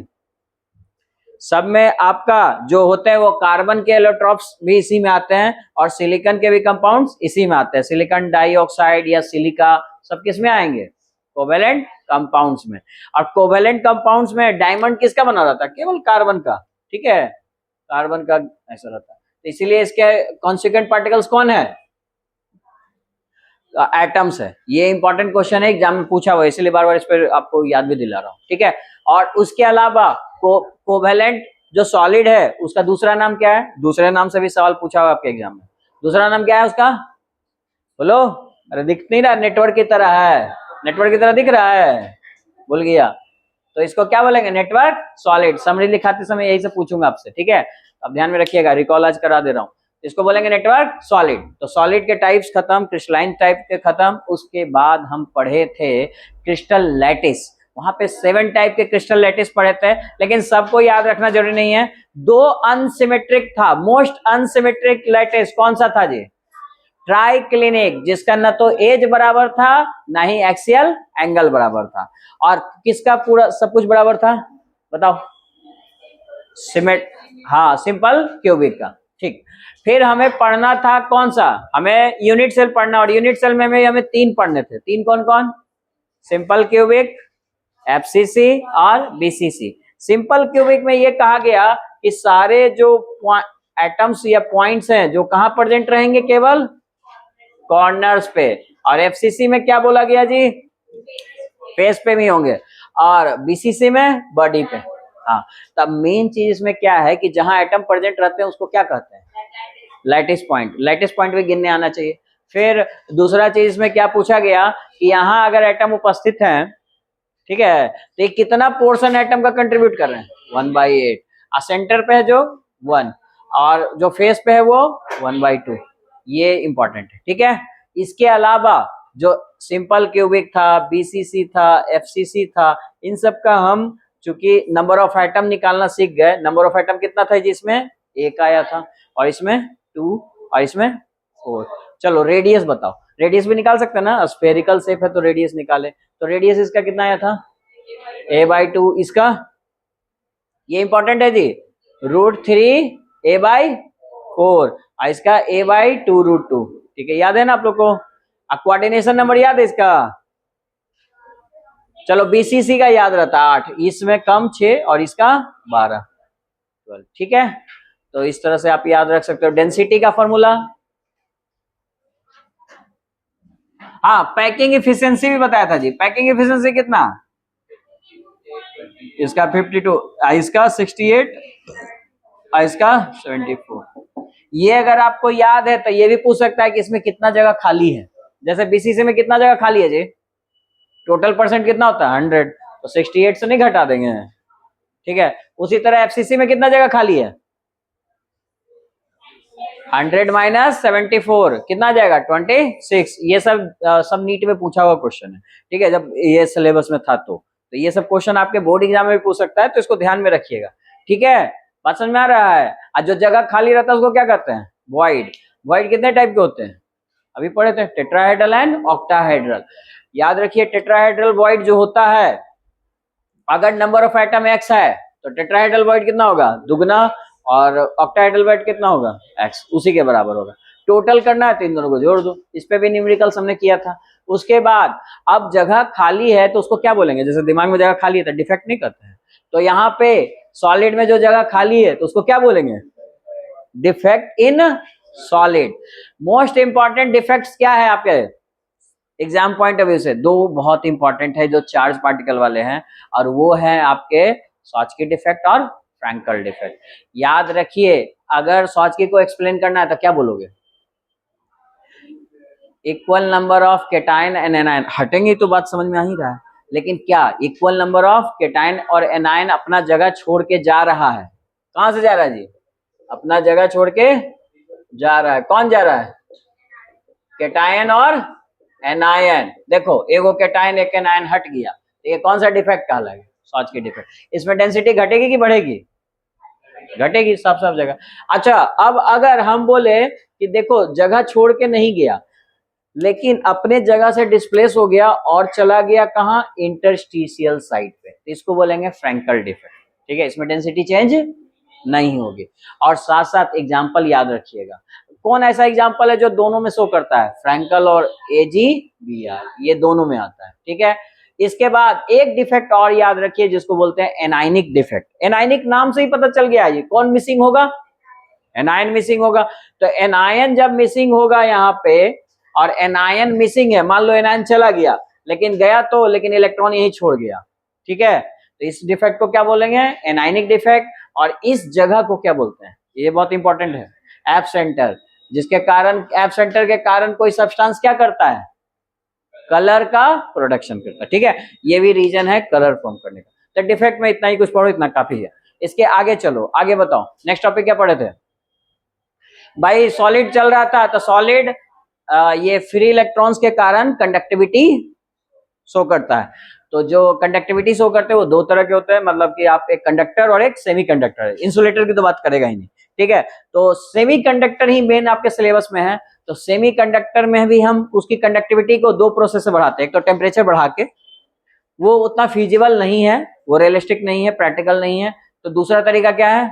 सब में आपका जो होता है वो कार्बन के एलोट्रॉप्स भी इसी में आते हैं, और सिलिकॉन के भी कंपाउंड्स इसी में आते हैं। सिलिकॉन डाइऑक्साइड या सिलिका सब किस में आएंगे, कोवेलेंट कंपाउंड्स में। और कोवेलेंट कंपाउंड्स में डायमंड किसका बना रहता है, केवल कार्बन का, ठीक है, कार्बन का ऐसा रहता है। तो इसीलिए इसके कॉन्सिक्वेंट पार्टिकल्स कौन है, एटम्स है। ये इंपॉर्टेंट क्वेश्चन है, एग्जाम में पूछा हुआ है, इसलिए बार बार इस पर आपको याद भी दिला रहा हूँ, ठीक है। और उसके अलावा कोवेलेंट जो सॉलिड है उसका दूसरा नाम क्या है, दूसरे नाम से भी सवाल पूछा हुआ आपके एग्जाम में, दूसरा नाम क्या है उसका, बोलो, अरे दिख नहीं रहा, नेटवर्क की तरह है, नेटवर्क की तरह दिख रहा है, भूल गया। तो इसको क्या बोलेंगे, नेटवर्क सॉलिड। समरी लिखाते समय यही से पूछूंगा आपसे, ठीक है, अब ध्यान में रखिएगा, रिकॉल आज करा दे रहा हूँ। इसको बोलेंगे नेटवर्क सॉलिड। तो सॉलिड के टाइप्स खत्म, क्रिस्टलाइन टाइप के खत्म। उसके बाद हम पढ़े थे क्रिस्टल लैटिस, वहां पे 7 टाइप के क्रिस्टल लैटिस पढ़े थे, लेकिन सबको याद रखना जरूरी नहीं है। 2 अनसिमेट्रिक था, मोस्ट अनसिमेट्रिक लैटिस कौन सा था जी, ट्राइक्लिनिक, जिसका न तो एज बराबर था ना ही एक्सियल एंगल बराबर था, और किसका पूरा सब कुछ बराबर था, बताओ, सिमेट, हाँ, सिंपल क्यूबिक का, ठीक। फिर हमें पढ़ना था कौन सा, हमें यूनिट सेल पढ़ना, और यूनिट सेल में हमें 3 पढ़ने थे। 3 कौन कौन, सिंपल क्यूबिक, एफसीसी और बीसीसी। सिंपल क्यूबिक में ये कहा गया कि सारे जो एटम्स या पॉइंट्स हैं जो कहां प्रेजेंट रहेंगे, केवल कॉर्नर्स पे, और एफसीसी में क्या बोला गया जी, फेस पे भी होंगे, और बीसीसी में बॉडी पे। हाँ, तब मेन चीज इसमें क्या है कि जहां एटम प्रेजेंट रहते हैं उसको क्या कहते हैं, लैटिस पॉइंट। लैटिस पॉइंट भी गिनने आना चाहिए। फिर दूसरा चीज इसमें क्या पूछा गया कि यहाँ अगर एटम उपस्थित है, ठीक है, तो ये कितना पोर्शन एटम का कंट्रीब्यूट कर रहे हैं, 1/8, और सेंटर पे है जो 1, और जो फेस पे है वो 1/2। ये इंपॉर्टेंट है, ठीक है। इसके अलावा जो सिंपल क्यूबिक था, बीसीसी था, एफसीसी था, इन सब का हम चूंकि नंबर ऑफ एटम निकालना सीख गए। नंबर ऑफ एटम कितना था जी, इसमें 1 आया था, और इसमें 2, और इसमें 4। चलो रेडियस बताओ, रेडियस भी निकाल सकते हैं ना, स्फेरिकल शेप है तो रेडियस निकाले, तो रेडियस इसका कितना आया था, a/2। इसका ये इंपॉर्टेंट है जी, √3 a/4, और इसका a/2 √2, ठीक है, याद है ना आप लोग को, कोऑर्डिनेशन नंबर याद है इसका। चलो बीसीसी का याद रहता 8, इसमें कम 6, और इसका 12, 12, ठीक है। तो इस तरह से आप याद रख सकते हो। डेंसिटी का फॉर्मूला, हाँ, पैकिंग इफिशियंसी भी बताया था जी। पैकिंग इफिशियंसी कितना, इसका 52, इसका 68, और इसका 74। ये अगर आपको याद है तो ये भी पूछ सकता है कि इसमें कितना जगह खाली है। जैसे बीसीसी में कितना जगह खाली है जी, टोटल परसेंट कितना होता है 100, तो 68 से नहीं घटा देंगे, ठीक है। उसी तरह एफसीसी में कितना जगह खाली है, 100 - 74 कितना जाएगा 26। ये सब नीट में पूछा हुआ क्वेश्चन है, ठीक है, जब ये सिलेबस में था तो ये सब क्वेश्चन आपके बोर्ड एग्जाम में भी पूछ सकता है, तो इसको ध्यान में रखिएगा, ठीक है। बात समझ में आ रहा है। और जो जगह खाली रहता है उसको क्या कहते हैं, वॉइड। वॉइड कितने टाइप के होते हैं, अभी पढ़े थे, टेट्राहेड्रल एंड ऑक्टाहेड्रल। याद रखिए, टेट्राहेड्रल वॉइड जो होता है, अगर नंबर ऑफ एटम x है तो टेट्राहेड्रल वॉइड कितना होगा, दुगना, और ऑक्टाहेड्रल वॉइड कितना होगा, x, उसी के बराबर होगा। टोटल करना है तो इन दोनों को जोड़ दो। इस पे भी न्यूमेरिकल्स हमने किया था। उसके बाद अब जगह खाली है तो उसको क्या बोलेंगे, जैसे दिमाग में जगह खाली है तो डिफेक्ट नहीं करते हैं, तो यहाँ पे सॉलिड में जो जगह खाली है तो उसको क्या बोलेंगे, defect in solid. Most important defects क्या है आपके एग्जाम पॉइंट ऑफ व्यू से, 2 बहुत इंपॉर्टेंट है जो चार्ज पार्टिकल वाले हैं, और वो है आपके सॉचकी डिफेक्ट और फ्रैंकल डिफेक्ट। याद रखिए, अगर सॉचकी को एक्सप्लेन करना है तो क्या बोलोगे, equal number of cation and anion. हटेंगे तो बात समझ में आ ही रहा है, लेकिन क्या इक्वल नंबर ऑफ केटाइन और एनायन अपना जगह छोड़ के जा रहा है, कहां से जा रहा है जी, अपना जगह छोड़ के जा रहा है। कौन जा रहा है, केटायन और एनायन। देखो, एगो केटायन एक एनायन हट गया, ये कौन सा डिफेक्ट कहलाएगा, सॉचकी डिफेक्ट। इसमें डेंसिटी घटेगी कि बढ़ेगी, घटेगी, साफ साफ जगह। अच्छा, अब अगर हम बोले कि देखो जगह छोड़ के नहीं गया, लेकिन अपने जगह से डिस्प्लेस हो गया और चला गया कहां, इंटरस्टिशियल साइड पे, तो इसको बोलेंगे फ्रैंकल डिफेक्ट, ठीक है। इसमें डेंसिटी चेंज नहीं होगी। और साथ साथ एग्जाम्पल याद रखिएगा, कौन ऐसा एग्जाम्पल है जो दोनों में शो करता है, फ्रैंकल और AgBr, ये दोनों में आता है, ठीक है। इसके बाद एक डिफेक्ट और याद रखिए जिसको बोलते हैं एनायनिक डिफेक्ट। एनायनिक नाम से ही पता चल गया है, कौन मिसिंग होगा, एनायन मिसिंग होगा। तो एनायन जब मिसिंग होगा यहाँ पे, और एनायन मिसिंग है, मान लो एनायन चला गया लेकिन गया तो, लेकिन इलेक्ट्रॉन यही छोड़ गया, ठीक है, तो इस डिफेक्ट को क्या बोलेंगे, एनायनिक डिफेक्ट। और इस जगह को क्या बोलते हैं, ये बहुत इंपॉर्टेंट है, एफ सेंटर, जिसके कारण, एफ सेंटर के कारण कोई सब्सटेंस क्या करता है, कलर का प्रोडक्शन करता है, ठीक है। ये भी रीजन है कलर फॉर्म करने का। तो डिफेक्ट में इतना ही कुछ पढ़ो, इतना काफी है। इसके आगे चलो, आगे बताओ नेक्स्ट टॉपिक क्या पढ़े थे भाई। सॉलिड चल रहा था, तो सॉलिड ये फ्री इलेक्ट्रॉन्स के कारण कंडक्टिविटी शो करता है। तो जो कंडक्टिविटी शो करते हैं वो दो तरह के होते हैं, मतलब कि आप एक कंडक्टर और एक सेमी कंडक्टर। इंसुलेटर की तो बात करेगा ही नहीं, ठीक है। तो सेमी कंडक्टर ही मेन आपके सिलेबस में है। तो सेमी कंडक्टर में भी हम उसकी कंडक्टिविटी को दो प्रोसेस से बढ़ाते हैं। एक तो टेम्परेचर बढ़ा के, वो उतना फीजिबल नहीं है, वो रियलिस्टिक नहीं है, प्रैक्टिकल नहीं है। तो दूसरा तरीका क्या है,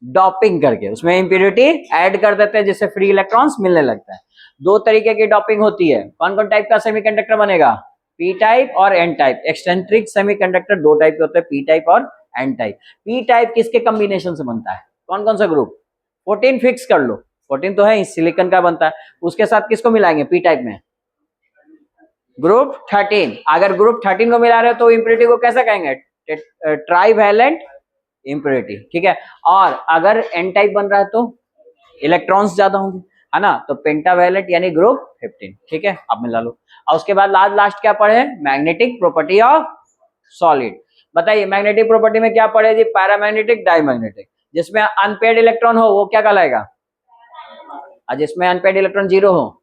डॉपिंग करके उसमें इंप्योरिटी ऐड कर देते हैं, जिससे फ्री इलेक्ट्रॉन्स मिलने लगता है। दो तरीके की डॉपिंग होती है। कौन कौन टाइप का सेमीकंडक्टर बनेगा, पी टाइप और एन टाइप। एक्ससेंट्रिक सेमीकंडक्टर दो टाइप के होते हैं, पी टाइप और एन टाइप। पी टाइप किसके कॉम्बिनेशन से बनता है, कौन कौन सा ग्रुप, 14 फिक्स कर लो, 14 तो है, सिलिकॉन का बनता है। उसके साथ किसको मिलाएंगे पी टाइप में, ग्रुप 13। अगर ग्रुप 13 को मिला रहे हो तो इंप्योरिटी को कैसे कहेंगे, ट्राईवैलेंट इंप्योरिटी, ठीक है। और अगर एन टाइप बन रहा है तो इलेक्ट्रॉन्स ज्यादा होंगे, है ना, तो पेंटावैलेंट यानी ग्रुप 15, ठीक है। आप मिला लो। और उसके बाद लास्ट क्या पढ़े, मैग्नेटिक प्रॉपर्टी ऑफ सॉलिड। बताइए मैग्नेटिक प्रॉपर्टी में क्या पढ़े जी, पैरामैग्नेटिक, डायमैग्नेटिक। जिसमें अनपेयर्ड इलेक्ट्रॉन हो वो क्या कहलाएगा, और जिसमें अनपेयर्ड इलेक्ट्रॉन जीरो हो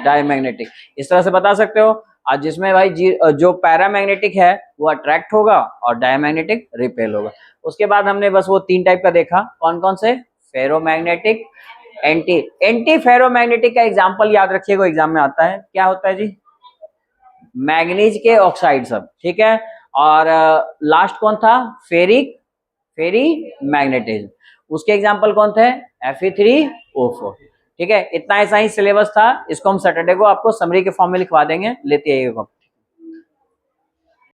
डायमैग्नेटिक। इस तरह से बता सकते हो। और जिसमें भाई जो पैरामैग्नेटिक है वो अट्रैक्ट होगा और डायमैग्नेटिक रिपेल होगा। उसके बाद हमने बस वो तीन टाइप का देखा, कौन कौन से, फेरोमैग्नेटिक, एंटी फेरोमैग्नेटिक का एग्जांपल याद रखिएगा, एग्जाम में आता है। क्या होता है जी, मैग्नीज के ऑक्साइड सब, ठीक है। और लास्ट कौन था, फेरी मैग्नेटिज्म। उसके एग्जांपल कौन थे, Fe3O4, ठीक है। इतना ऐसा ही सिलेबस था। इसको हम सैटरडे को आपको समरी के फॉर्म में लिखवा देंगे, लेते आइएगा।